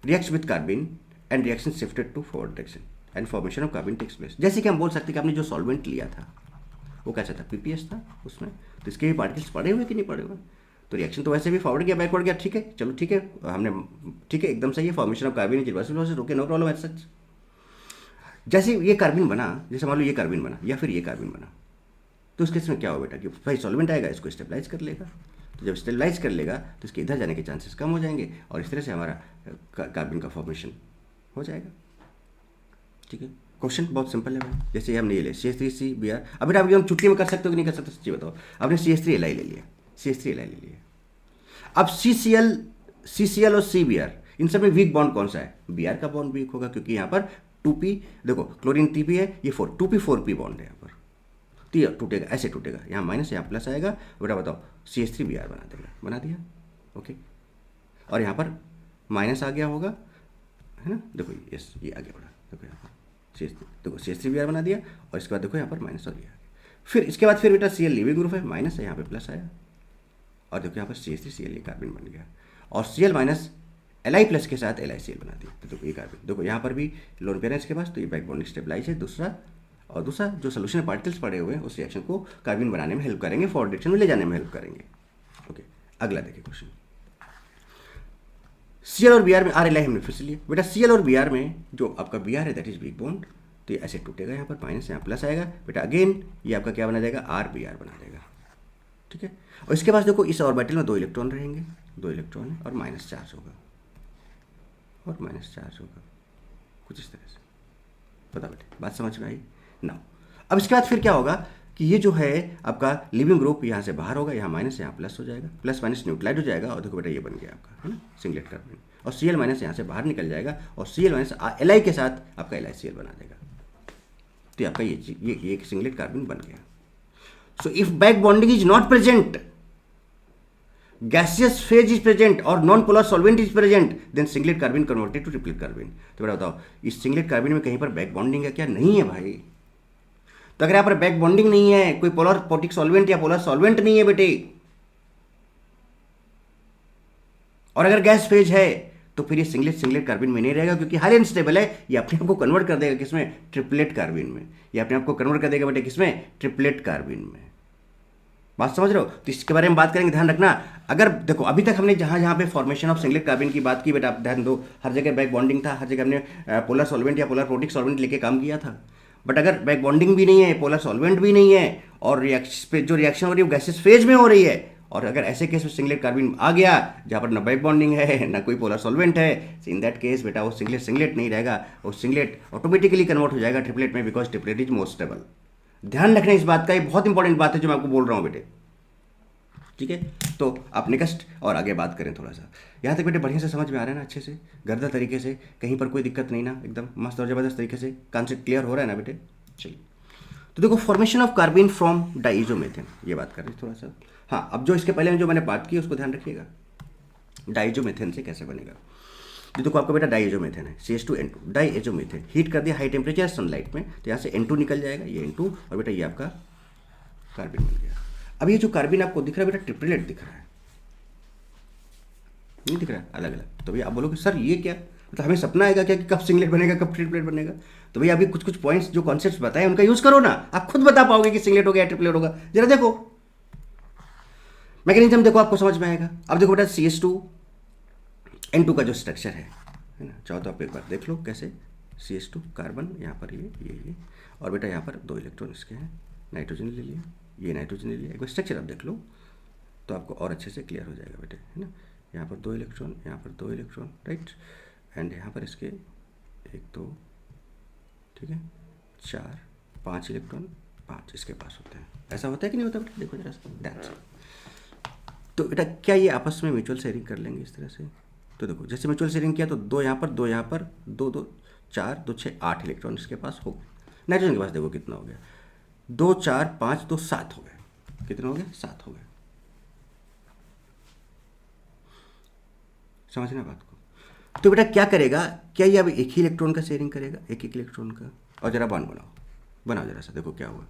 reacts with carbon and reaction shifted to forward direction and formation of carbon takes place. जैसे कि हम बोल सकते हैं कि आपने जो सॉल्वेंट लिया था वो कैसा था, PPS था उसमें, तो इसके भी पार्टिकल्स पड़े हुए कि नहीं पड़े हुए, तो रिएक्शन तो वैसे भी फॉरवर्ड गया बैकवर्ड गया, ठीक है, चलो ठीक है, हमने ठीक है एकदम सही है, formation of carbon is reversible process, okay no problem as such. जैसे ये कार्बन बना, जैसे मान लो ये कार्बन बना या फिर ये कार्बन बना, तो उस केस में क्या होगा बेटा कि भाई सॉल्वेंट आएगा, इसको स्टेबलाइज कर लेगा, तो जब स्टेबलाइज कर लेगा तो इसके इधर जाने के चांसेस कम हो जाएंगे और इस तरह से हमारा कार्बन का फॉर्मेशन हो जाएगा, ठीक है। क्वेश्चन बहुत सिंपल है भाई, जैसे हमने ये ले CH3CBr, अब बेटा अभी हम छुट्टी में कर सकते हो कि नहीं कर सकते, सच्ची बताओ। आपने CH3Li ले लिया, CH3Li ले लिया, अब CCl और CBr, इन सब में वीक बॉन्ड कौन सा है? Br का बॉन्ड वीक होगा, क्योंकि यहाँ पर 2p, देखो क्लोरीन 3p है, ये 2p4p बॉन्ड है यहाँ पर, तो ये टूटेगा, ऐसे टूटेगा, यहाँ माइनस यहाँ प्लस आएगा, बेटा बताओ CH3Br बना देगा, बना दिया, ओके। और यहाँ पर माइनस आ गया होगा, है ना, देखो यस ये आगे बढ़ा, देखो यहाँ पर देखो CH3Br बना दिया, और इसके बाद देखो यहाँ पर माइनस हो गया, फिर इसके बाद फिर बेटा Cl लिविंग ग्रुप है, माइनस है यहाँ पे प्लस आया, और देखो यहाँ पर CH3Cl ये कार्बन बन गया, और Cl माइनस Li प्लस के साथ LiCl बना दिया, तो देखो ये कार्बन, देखो यहाँ पर भी लोन पेयर है इसके पास, तो ये बैक बॉन्ड स्टेबलाइज है दूसरा, और दूसरा जो सोल्यूशन पार्टिकल्स पड़े हुए हैं उस रिएक्शन को कार्बन बनाने में हेल्प करेंगे, फॉरवर्ड डायरेक्शन में ले जाने में हेल्प करेंगे, ओके। अगला देखिए क्वेश्चन, Cl और Br में RLi हमने फिर से लिया बेटा, Cl और Br में जो आपका Br है दैट इज वीक बॉन्ड, तो ये ऐसे टूटेगा, यहाँ पर माइनस यहाँ प्लस आएगा बेटा, अगेन ये आपका क्या बना जाएगा, RBr बना देगा, ठीक है। और इसके पास देखो इस ऑर्बिटल में 2 इलेक्ट्रॉन रहेंगे, 2 इलेक्ट्रॉन है और माइनस चार्ज होगा, और माइनस चार्ज होगा, कुछ इस तरह से। पता बेटे, बात समझ में आई ना? अब इसके बाद फिर क्या होगा कि ये जो है आपका लिविंग ग्रुप यहाँ से बाहर होगा, यहाँ माइनस यहाँ प्लस हो जाएगा, प्लस माइनस न्यूट्रलाइज हो जाएगा, और देखो बेटा ये बन गया आपका, है ना, सिंगलेट कार्बन। और Cl माइनस यहाँ से बाहर निकल जाएगा, और Cl माइनस Li के साथ आपका LiCl बना देगा। तो आपका ये एक सिंगलेट कार्बन बन गया। So if back bonding is not present, gaseous phase is present और non polar solvent is present, then singlet carbon converted to triplet carbon. तो बेटा बताओ, इस सिंगलेट कार्बन में कहीं पर बैक बॉन्डिंग है क्या? नहीं है भाई। तो अगर यहाँ पर बैक बॉन्डिंग नहीं है, कोई पोलर पोटिक सॉल्वेंट या पोलर सॉल्वेंट नहीं है बेटे, और अगर गैस फेज है, तो फिर ये सिंगलेट सिंगलेट कार्बन में नहीं रहेगा, क्योंकि हाईली अनस्टेबल है। ये अपने आप को कन्वर्ट कर देगा किसमें? ट्रिपलेट कार्बन में। ये अपने आप को कन्वर्ट कर देगा बेटे किसमें? ट्रिपलेट कार्बन में। बात समझ रहे हो? तो इसके बारे में बात करेंगे, ध्यान रखना। अगर देखो अभी तक हमने जहाँ जहाँ पे फॉर्मेशन ऑफ सिंगलेट कार्बन की बात की बेटा, आप ध्यान दो, हर जगह बैक बॉन्डिंग था, हर जगह हमने पोलर सॉल्वेंट या पोलर प्रोटिक सॉल्वेंट लेके काम किया था। बट अगर बैक बॉन्डिंग भी नहीं है, पोलर सॉल्वेंट भी नहीं है, और जो रिएक्शन हो रही है वो गैसेस फेज में हो रही है, और अगर ऐसे केस में सिंगलेट कार्बन आ गया जहाँ पर ना बैक बॉन्डिंग है ना कोई पोलर सॉल्वेंट है, इन दैट केस बेटा वो सिंगलेट सिंगलेट नहीं रहेगा, वो सिंगलेट ऑटोमेटिकली कन्वर्ट हो जाएगा ट्रिपलेट में, because triplet is more stable. ध्यान रखना इस बात का, ये बहुत इंपॉर्टेंट बात है जो मैं आपको बोल रहा हूँ बेटे, ठीक है? तो आप नेक्स्ट और आगे बात करें थोड़ा सा। यहाँ तक बेटे बढ़िया से समझ में आ रहा है ना, अच्छे से गर्दा तरीके से, कहीं पर कोई दिक्कत नहीं ना, एकदम मस्त और जबरदस्त तरीके से कॉन्सेप्ट क्लियर हो रहा है ना बेटे? चलिए, तो देखो फॉर्मेशन ऑफ कार्बन फ्रॉम डाइजोमेथेन, ये बात कर रहे हैं थोड़ा सा। हाँ, अब जो इसके पहले जो मैंने बात की उसको ध्यान रखिएगा, डाइजोमेथेन से कैसे बनेगा। तो देखो आपका बेटा डाइजोमेथेन है, CH2N2 डाइजोमेथेन, हीट कर दिया हाई टेम्परेचर सनलाइट में, तो यहाँ से N2 निकल जाएगा, ये N2, और बेटा ये आपका कार्बन बन गया। अब ये जो कार्बन आपको दिख रहा है बेटा, ट्रिपलेट दिख रहा है, नहीं दिख रहा है, अलग अलग। तो भैया आप बोलोगे सर ये क्या, मतलब हमें सपना आएगा क्या कि कब सिंगलेट बनेगा कब ट्रिपलेट बनेगा? तो भैया अभी कुछ कुछ पॉइंट्स जो कॉन्सेप्ट्स बताए उनका यूज करो ना, आप खुद बता पाओगे कि सिंगलेट होगा या ट्रिपलेट होगा। जरा देखो मैकेनिज्म, देखो आपको समझ में आएगा। अब देखो बेटा CH2N2 का जो स्ट्रक्चर है ना, चाहो तो आप एक बार देख लो कैसे। CH2 कार्बन, यहाँ पर ये, और बेटा यहाँ पर 2 इलेक्ट्रॉन इसके हैं, नाइट्रोजन ले लिया, ये नाइट्रोजन ले लिया। एक बार स्ट्रक्चर आप देख लो तो आपको और अच्छे से क्लियर हो जाएगा बेटे, है ना। यहाँ पर 2 इलेक्ट्रॉन, यहाँ पर 2 इलेक्ट्रॉन, राइट, एंड यहाँ पर इसके 1 2, ठीक है, 4 5 इलेक्ट्रॉन, 5 इसके पास होते हैं। ऐसा होता है कि नहीं होता बेटा? देखो जरा ध्यान से। तो बेटा क्या ये आपस में म्यूचुअल शेयरिंग कर लेंगे इस तरह से? तो देखो जैसे म्यूचुअल शेयरिंग किया तो 2 यहाँ पर, 2 यहाँ पर, 2 2 4 2 6 8 इलेक्ट्रॉन इसके पास हो गए। नाइट्रोजन के पास देखो कितना हो गया, 2 4 5 2 7 हो गए। कितने हो गए? 7 हो गए। समझना बात को? तो बेटा क्या करेगा, क्या ये अब एक ही इलेक्ट्रॉन का शेयरिंग करेगा, एक एक इलेक्ट्रॉन का? और जरा बॉन्ड बनाओ जरा सा, देखो क्या हुआ,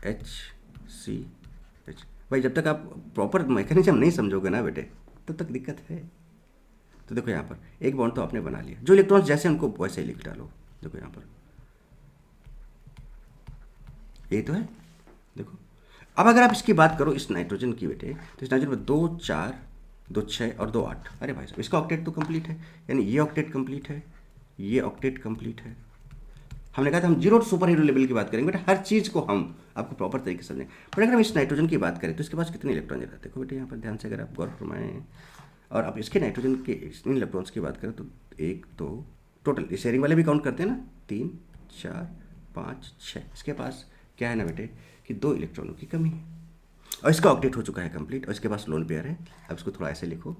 HCH। भाई जब तक आप प्रॉपर मैकेनिज्म नहीं समझोगे ना बेटे तब तक दिक्कत है। तो देखो यहाँ पर एक बॉन्ड तो आपने बना लिया, जो इलेक्ट्रॉन्स जैसे उनको वैसे ही लिख डालो। देखो यहाँ पर यही तो है। देखो अब अगर आप इसकी बात करो इस नाइट्रोजन की बेटे, तो इस नाइट्रोजन में 2 4 2 6 और 2 8। अरे भाई साहब इसका ऑक्टेट तो कंप्लीट है, यानी ये ऑक्टेट कंप्लीट है, ये ऑक्टेट कंप्लीट है। हमने कहा था हम जीरो सुपर हीरो लेवल की बात करेंगे बेटा, हर चीज़ को हम आपको प्रॉपर तरीके से समझें। पर अगर हम इस नाइट्रोजन की बात करें तो इसके पास कितने इलेक्ट्रॉन रहते हैं? देखो बेटे यहाँ पर ध्यान से अगर आप गौर फरमाएं, और आप इसके नाइट्रोजन के इन इलेक्ट्रॉन्स की बात करें तो 1 2 टोटल, ये शेयरिंग वाले भी काउंट करते हैं ना, 3 4 5 6। इसके पास क्या है ना बेटे कि 2 इलेक्ट्रॉनों की कमी है, और इसका ऑक्टेट हो चुका है कंप्लीट, और इसके पास लोन पेयर है। अब इसको थोड़ा ऐसे लिखो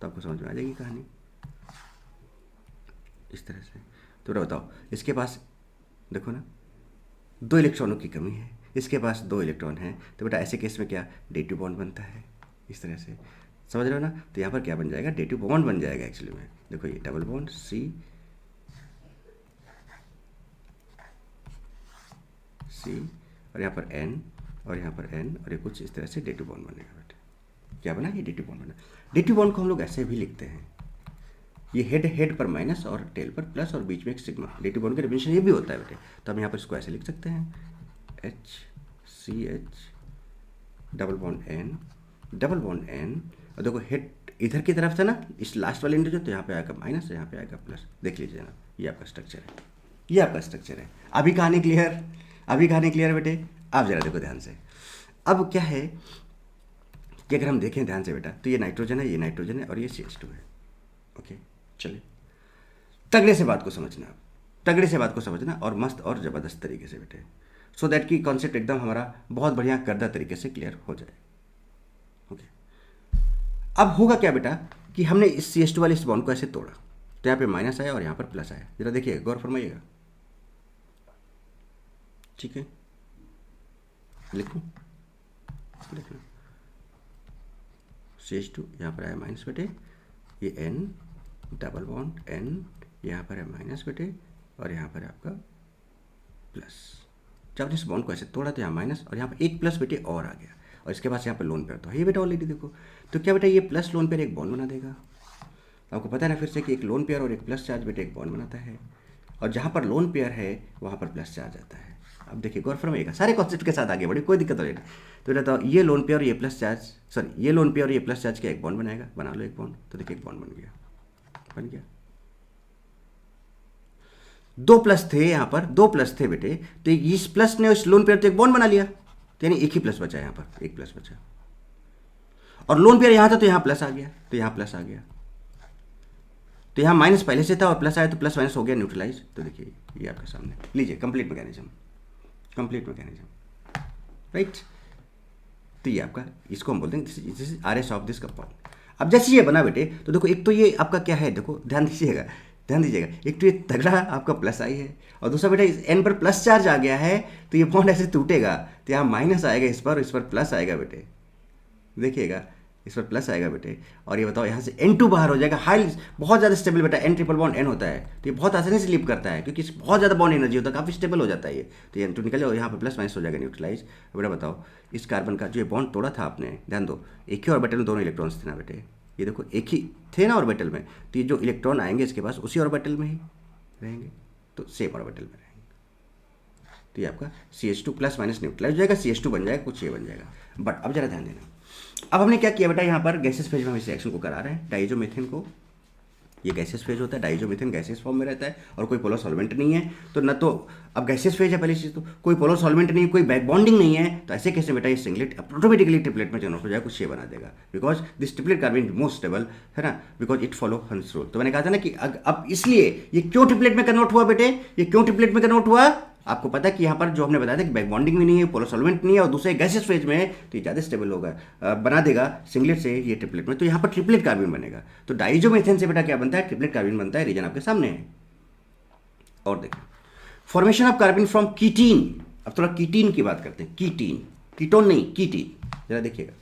तो आपको समझ में आ जाएगी कहानी इस तरह से। तो बताओ इसके पास देखो ना 2 इलेक्ट्रॉनों की कमी है, इसके पास 2 इलेक्ट्रॉन हैं, तो बेटा ऐसे केस में क्या डेटिव बॉन्ड बनता है इस तरह से, समझ रहे हो ना। तो यहाँ पर क्या बन जाएगा, डेटिव बॉन्ड बन जाएगा एक्चुअली में। देखो ये डबल बॉन्ड C और यहाँ पर N और यहाँ पर N, और ये कुछ इस तरह से डेटिव बॉन्ड बनेगा बेटे। क्या बना, ये डेटिव बॉन्ड बना। डेटिव बॉन्ड को हम लोग ऐसे भी लिखते हैं, ये हेड पर माइनस और टेल पर प्लस और बीच में एक सिग्मा। डेटिव बॉन्ड का डेफिनेशन ये भी होता है बेटे। तो हम यहाँ पर इसको ऐसे लिख सकते हैं, HCH डबल बॉन्ड N, और देखो हेड इधर की तरफ था ना, इस लास्ट वाले इंटीजर, तो यहाँ पे आएगा माइनस, यहाँ पे आएगा प्लस। देख लीजिए ना, ये आपका स्ट्रक्चर है, ये आपका स्ट्रक्चर है। अभी कहानी क्लियर, अभी कहानी क्लियर बेटे। आप जरा देखो ध्यान से। अब क्या है कि अगर हम देखें ध्यान से बेटा, तो ये नाइट्रोजन है, ये नाइट्रोजन है, और ये CH2 है। ओके चलिए, तगड़े से बात को समझना, तगड़े से बात को समझना और मस्त और ज़बरदस्त तरीके से बेटे, सो दैट कि कॉन्सेप्ट एकदम हमारा बहुत बढ़िया गर्दा तरीके से क्लियर हो जाए। ओके, अब होगा क्या बेटा कि हमने इस CH2 वाले इस बॉन्ड को ऐसे तोड़ा, तो यहाँ पे माइनस आया और यहाँ पर प्लस आया। जरा देखिए, गौर फरमाइएगा। ठीक है, लिखूं, लिखना CH2 यहाँ पर आया माइनस बेटे, ये N डबल बॉन्ड N यहाँ पर है माइनस बेटे, और यहाँ पर है आपका प्लस। जब इस बॉन्ड को ऐसे तोड़ा तो यहाँ माइनस और यहाँ पर एक प्लस बेटे और आ गया, और इसके पास यहाँ पर लोन पेयर तो है ये बेटा ऑलरेडी। देखो तो क्या बेटा, ये प्लस लोन पेयर एक बॉन्ड बना देगा। आपको पता है ना फिर से कि एक लोन पेयर और एक प्लस चार्ज बेटे एक बॉन्ड बनाता है, और जहाँ पर लोन पेयर है वहाँ पर प्लस चार्ज आता है। अब देखिए गौर फरमाइएगा, सारे कॉन्सेप्ट के साथ आगे बढ़े, कोई दिक्कत नहीं। तो बेटा तो ये लोन पेयर और ये प्लस चार्ज, सॉरी ये लोन पेयर और ये प्लस चार्ज का एक बॉन्ड बनाएगा, बना लो एक बॉन्ड। तो देखिए एक बॉन्ड बन गया, बन गया। दो प्लस थे यहाँ पर, दो प्लस थे बेटे, तो इस प्लस ने इस लोन पेयर तो एक बॉन्ड बना लिया, यानी एक ही प्लस बचा यहाँ पर, एक प्लस बचा। और लोन पेयर यहाँ था तो यहाँ प्लस आ गया, तो यहाँ प्लस आ गया, तो यहाँ माइनस पहले से था और प्लस आया तो प्लस माइनस हो गया न्यूट्रलाइज। तो देखिए ये आपके सामने लीजिए, complete mechanism, complete mechanism, right. तो ये आपका, इसको हम बोलते हैं this is RS of this compound. अब जैसे ये बना बेटे, तो देखो एक तो ये आपका क्या है, देखो ध्यान दीजिएगा, ध्यान दीजिएगा, एक तो ये तगड़ा आपका प्लस आई है, और दूसरा बेटा इस N पर प्लस चार्ज आ गया है, तो ये बॉन्ड ऐसे टूटेगा, तो यहाँ माइनस आएगा इस पर प्लस आएगा बेटे, देखिएगा इस पर प्लस आएगा बेटे। और ये बताओ यहाँ से N2 बाहर हो जाएगा, हाई बहुत ज़्यादा स्टेबल बेटा, N ट्रिपल बॉन्ड N होता है, तो ये बहुत आसानी से लिप करता है क्योंकि बहुत ज़्यादा बॉन्ड एनर्जी होता है, काफ़ी स्टेबल हो जाता है ये। तो ये N2 निकल जाए और यहाँ पर प्लस माइनस हो जाएगा न्यूट्रलाइज। बेटा बताओ इस कार्बन का जो ये बॉन्ड तोड़ा था आपने, ध्यान दो, एक ही ऑर्बिटल में दोनों इलेक्ट्रॉन्स थे ना बेटे, ये देखो एक ही थे ना ऑर्बिटल में, तो ये जो इलेक्ट्रॉन आएंगे इसके पास उसी ऑर्बिटल में ही रहेंगे, तो सेम ऑर्बिटल में रहेंगे। तो ये आपका CH2 प्लस माइनस न्यूट्रलाइज हो जाएगा, CH2 बन जाएगा, कुछ ये बन जाएगा। बट अब जरा ध्यान देना, अब हमने क्या किया बेटा, यहाँ पर गैसेस फेज में हम इस रिएक्शन को करा रहे हैं, डाइजोमीथेन को, ये गैसेस फेज होता है, डाइजोमीथेन गैसेस फॉर्म में रहता है और कोई पोलर सॉल्वेंट नहीं है, तो न तो अब गैसेस फेज है पहली चीज़, तो कोई पोलर सॉल्वेंट नहीं, कोई बैक बॉन्डिंग नहीं है, तो ऐसे कैसे बेटा ये सिंगलेट ऑटोमेटिकली ट्रिपलेट में कन्वर्ट हो जाएगा, कुछ ये बना देगा, because this triplet carbon most stable है ना, because it follow Hund's rule. तो मैंने कहा था ना कि अब इसलिए ये क्यों ट्रिपलेट में कन्वर्ट हुआ बेटे, ये क्यों ट्रिपलेट में कन्वर्ट हुआ, आपको पता है कि यहाँ पर जो हमने बताया था कि बैक बॉन्डिंग भी नहीं है, पोलर सॉल्वेंट नहीं है, और दूसरे गैसेस फेज में तो ये ज़्यादा स्टेबल होगा, बना देगा सिंगलेट से ये ट्रिपलेट में, तो यहाँ पर ट्रिपलेट कार्बन बनेगा। तो डाइजोमीथेन से बेटा क्या बनता है, ट्रिपलेट कार्बन बनता है, रीजन आपके सामने है। और देखिए फॉर्मेशन ऑफ कार्बन फ्रॉम कीटीन, अब थोड़ा कीटीन की बात करते हैं, कीटीन, कीटोन नहीं, कीटीन, जरा देखिएगा।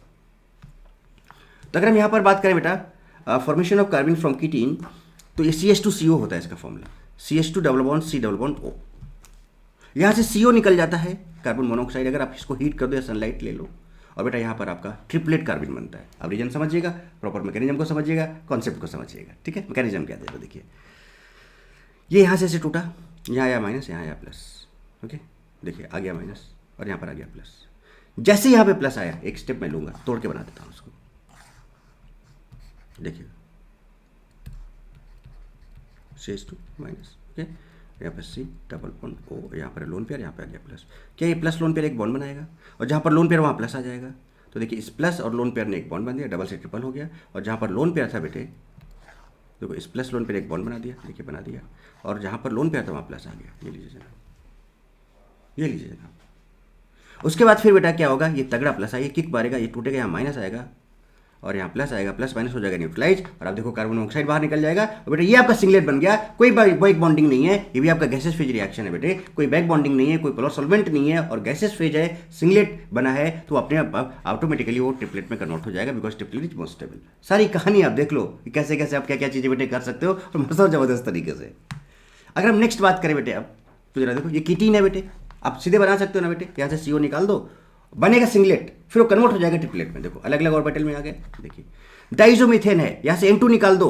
तो अगर हम यहाँ पर बात करें बेटा फॉर्मेशन ऑफ कार्बन फ्रॉम कीटीन, तो ये CH2CO होता है इसका formula, CH2 double bond C double bond O, यहाँ से CO निकल जाता है कार्बन मोनोऑक्साइड, अगर आप इसको हीट कर दो या सनलाइट ले लो, और बेटा यहाँ पर आपका ट्रिपलेट कार्बन बनता है। अब रीजन समझिएगा, प्रॉपर मैकेनिज्म को समझिएगा, कॉन्सेप्ट को समझिएगा, ठीक है। मैकेनिज्म क्या है देखिए, ये यहाँ से ऐसे टूटा, यहाँ आया माइनस, यहाँ आया प्लस, ओके, देखिए आ गया माइनस और यहाँ पर आ गया प्लस। जैसे यहाँ पे प्लस आया, एक स्टेप मैं लूँगा, तोड़ के बना देता हूँ उसको, देखिए CH2 माइनस, ओके, यहाँ पर C डबल बॉन्ड O, यहाँ पर लोन पेयर, यहाँ पे आ गया प्लस। क्या ये प्लस लोन पेयर एक बॉन्ड बनाएगा, और जहाँ पर लोन पेयर वहाँ प्लस आ जाएगा, तो देखिए इस प्लस और लोन पेयर ने एक बॉन्ड बना दिया, डबल से ट्रिपल हो गया, और जहाँ पर लोन पेयर था बेटे, देखो इस प्लस लोन पेयर एक बॉन्ड बना दिया, देखिए बना दिया, और जहाँ पर लोन पेयर था वहाँ प्लस आ गया, ये लीजिए जनाब, ये लीजिए जनाब। उसके बाद फिर बेटा क्या होगा, ये तगड़ा प्लस आएगा, किक मारेगा, ये टूटेगा, यहाँ माइनस आएगा और यहाँ प्लस आएगा, प्लस माइनस हो जाएगा न्यूट्रलाइज, और आप देखो कार्बन मोनोऑक्साइड बाहर निकल जाएगा, और बेटा ये आपका सिंगलेट बन गया, कोई बैक बॉन्डिंग नहीं है, ये भी आपका गैसेस फेज रिएक्शन है बेटे, कोई बैक बॉन्डिंग नहीं है, कोई पोलर सॉल्वेंट नहीं है, और गैसेस फेज है, सिंगलेट बना है, तो अपने आप ऑटोमेटिकली वो ट्रिपलेट में कन्वर्ट हो जाएगा, because triplet is most stable. सारी कहानी आप देख लो कैसे कैसे आप क्या क्या चीज़ें बेटे कर सकते हो, और मस्त और जबरदस्त तरीके से। अगर हम नेक्स्ट बात करें बेटे, अब तो जरा देखो ये कीटीन है बेटे, आप सीधे बना सकते हो ना बेटे, यहाँ से CO निकाल दो, बनेगा सिंगलेट, फिर वो कन्वर्ट हो जाएगा ट्रिपलेट में, देखो अलग अलग ऑर्बिटल में आ गए। देखिए डाइजोमीथेन है, यहाँ से N2 निकाल दो,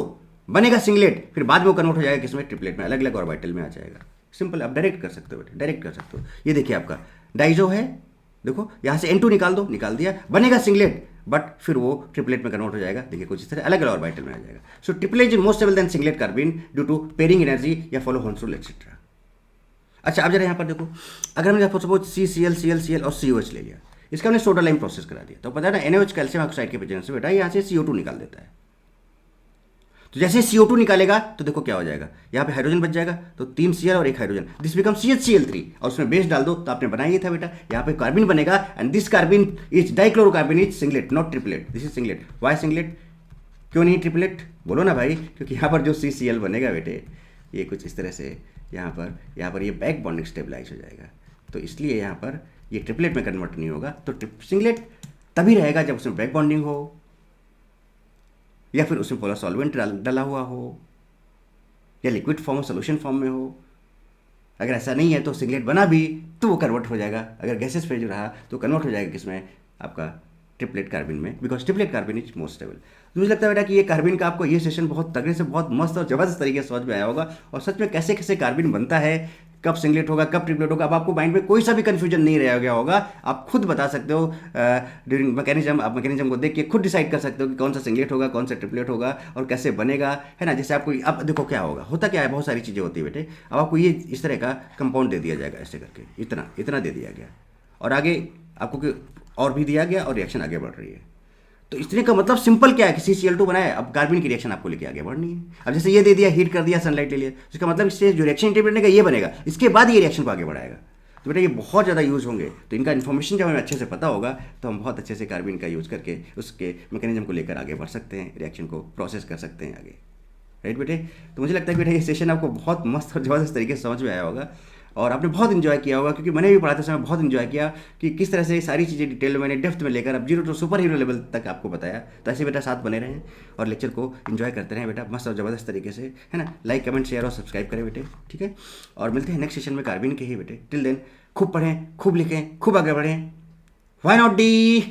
बनेगा सिंगलेट, फिर बाद में वो कन्वर्ट हो जाएगा किसमें, ट्रिपलेट में, अलग अलग ऑर्बिटल में आ जाएगा। सिंपल, आप डायरेक्ट कर सकते हो बेटे, डायरेक्ट कर सकते हो। ये देखिए आपका डाइजो है, देखो यहाँ से N2 निकाल दो, निकाल दिया, बनेगा सिंगलेट, बट फिर वो ट्रिपलेट में कन्वर्ट हो जाएगा, देखिए कुछ इस तरह अलग अलग ऑर्बिटल में आ जाएगा। So triplet is most stable than singlet carbon due to pairing energy या फॉलो हॉन्स रूल एक्सेट्रा। अच्छा अब जरा यहाँ पर देखो, अगर हमने सपोज CCl और COH ले लिया, इसका हमने सोडा लाइम प्रोसेस करा दिया, तो पता है ना NaOH कैल्शियम ऑक्साइड के प्रेजेंस से बेटा यहाँ से CO2 निकाल देता है। तो जैसे CO2 निकालेगा तो देखो क्या हो जाएगा, यहाँ पे हाइड्रोजन बच जाएगा, तो 3 Cl और 1 हाइड्रोजन, दिस बिकम CHCl3, और उसमें बेस डाल दो तो आपने बनाया ही था बेटा, यहाँ पे कार्बिन बनेगा, and this carbene is dichlorocarbene is singlet not triplet, this is singlet. Why singlet, क्यों नहीं ट्रिपलेट, बोलो ना भाई, क्योंकि यहाँ पर जो CCl बनेगा बेटे, ये कुछ इस तरह से यहाँ पर ये बैक बॉन्डिंग स्टेबलाइज हो जाएगा, तो इसलिए यहाँ पर ये ट्रिपलेट में कन्वर्ट नहीं होगा। तो सिंगलेट तभी रहेगा जब उसमें बैक बॉन्डिंग हो, या फिर उसमें पोलर सॉल्वेंट डाला हुआ हो, या लिक्विड फॉर्म सोल्यूशन फॉर्म में हो। अगर ऐसा नहीं है तो सिंगलेट बना भी तो वो कन्वर्ट हो जाएगा, अगर गैसेस फेज रहा तो कन्वर्ट हो जाएगा किसमें, आपका ट्रिपलेट कार्बिन में, because triplet carbene is most stable. तो मुझे लगता है बेटा कि ये कार्बिन का आपको ये सेशन बहुत तगड़े से बहुत मस्त और जबरदस्त तरीके से समझ में आया होगा, और सच में कैसे कैसे कार्बिन बनता है, कब सिंगलेट होगा कब ट्रिपलेट होगा, अब आपको माइंड में कोई सा भी कन्फ्यूजन नहीं रह गया होगा। आप खुद बता सकते हो ड्यूरिंग मैकेनिज्म, आप मैकेनिज्म को देख के खुद डिसाइड कर सकते हो कि कौन सा सिंगलेट होगा कौन सा ट्रिपलेट होगा और कैसे बनेगा, है ना। जैसे आपको अब देखो क्या होगा, होता क्या है, बहुत सारी चीज़ें होती है बेटे। अब आपको ये इस तरह का कंपाउंड दे दिया जाएगा, ऐसे करके इतना इतना दे दिया गया, और आगे आपको और भी दिया गया और रिएक्शन आगे बढ़ रही है। तो इतने का मतलब सिंपल क्या है कि CCl2 बनाया, अब कार्बन की रिएक्शन आपको लेके आगे बढ़नी है। अब जैसे ये दे दिया, हीट कर दिया, सनलाइट ले लिया, इसका मतलब इससे जो रिएक्शन इंटरप्रेट बनेगा ये बनेगा, इसके बाद ये रिएक्शन को आगे बढ़ाएगा। तो बेटा ये बहुत ज़्यादा यूज़ होंगे, तो इनका इन्फॉर्मेशन जब हमें अच्छे से पता होगा तो हम बहुत अच्छे से कार्बन का यूज़ करके उसके मैकेनिज्म को लेकर आगे बढ़ सकते हैं, रिएक्शन को प्रोसेस कर सकते हैं आगे, राइट बेटे। तो मुझे लगता है कि बेटा ये सेशन आपको बहुत मस्त और ज़बरदस्त तरीके से समझ में आया होगा, और आपने बहुत इन्जॉय किया होगा, क्योंकि मैंने भी पढ़ाते समय बहुत इन्जॉय किया कि किस तरह से सारी चीज़ें डिटेल में मैंने डेप्थ में लेकर अब 0 to सुपर हीरो लेवल तक आपको बताया। तो ऐसे बेटा साथ बने रहें और लेक्चर को इन्जॉय करते रहें बेटा, मस्त और ज़बरदस्त तरीके से, है ना। लाइक कमेंट शेयर और सब्सक्राइब करें बेटे, ठीक है। और मिलते हैं नेक्स्ट सेशन में कार्बिन के ही बेटे। टिल देन खूब पढ़ें, खूब लिखें, खूब आगे बढ़ें। Why not D.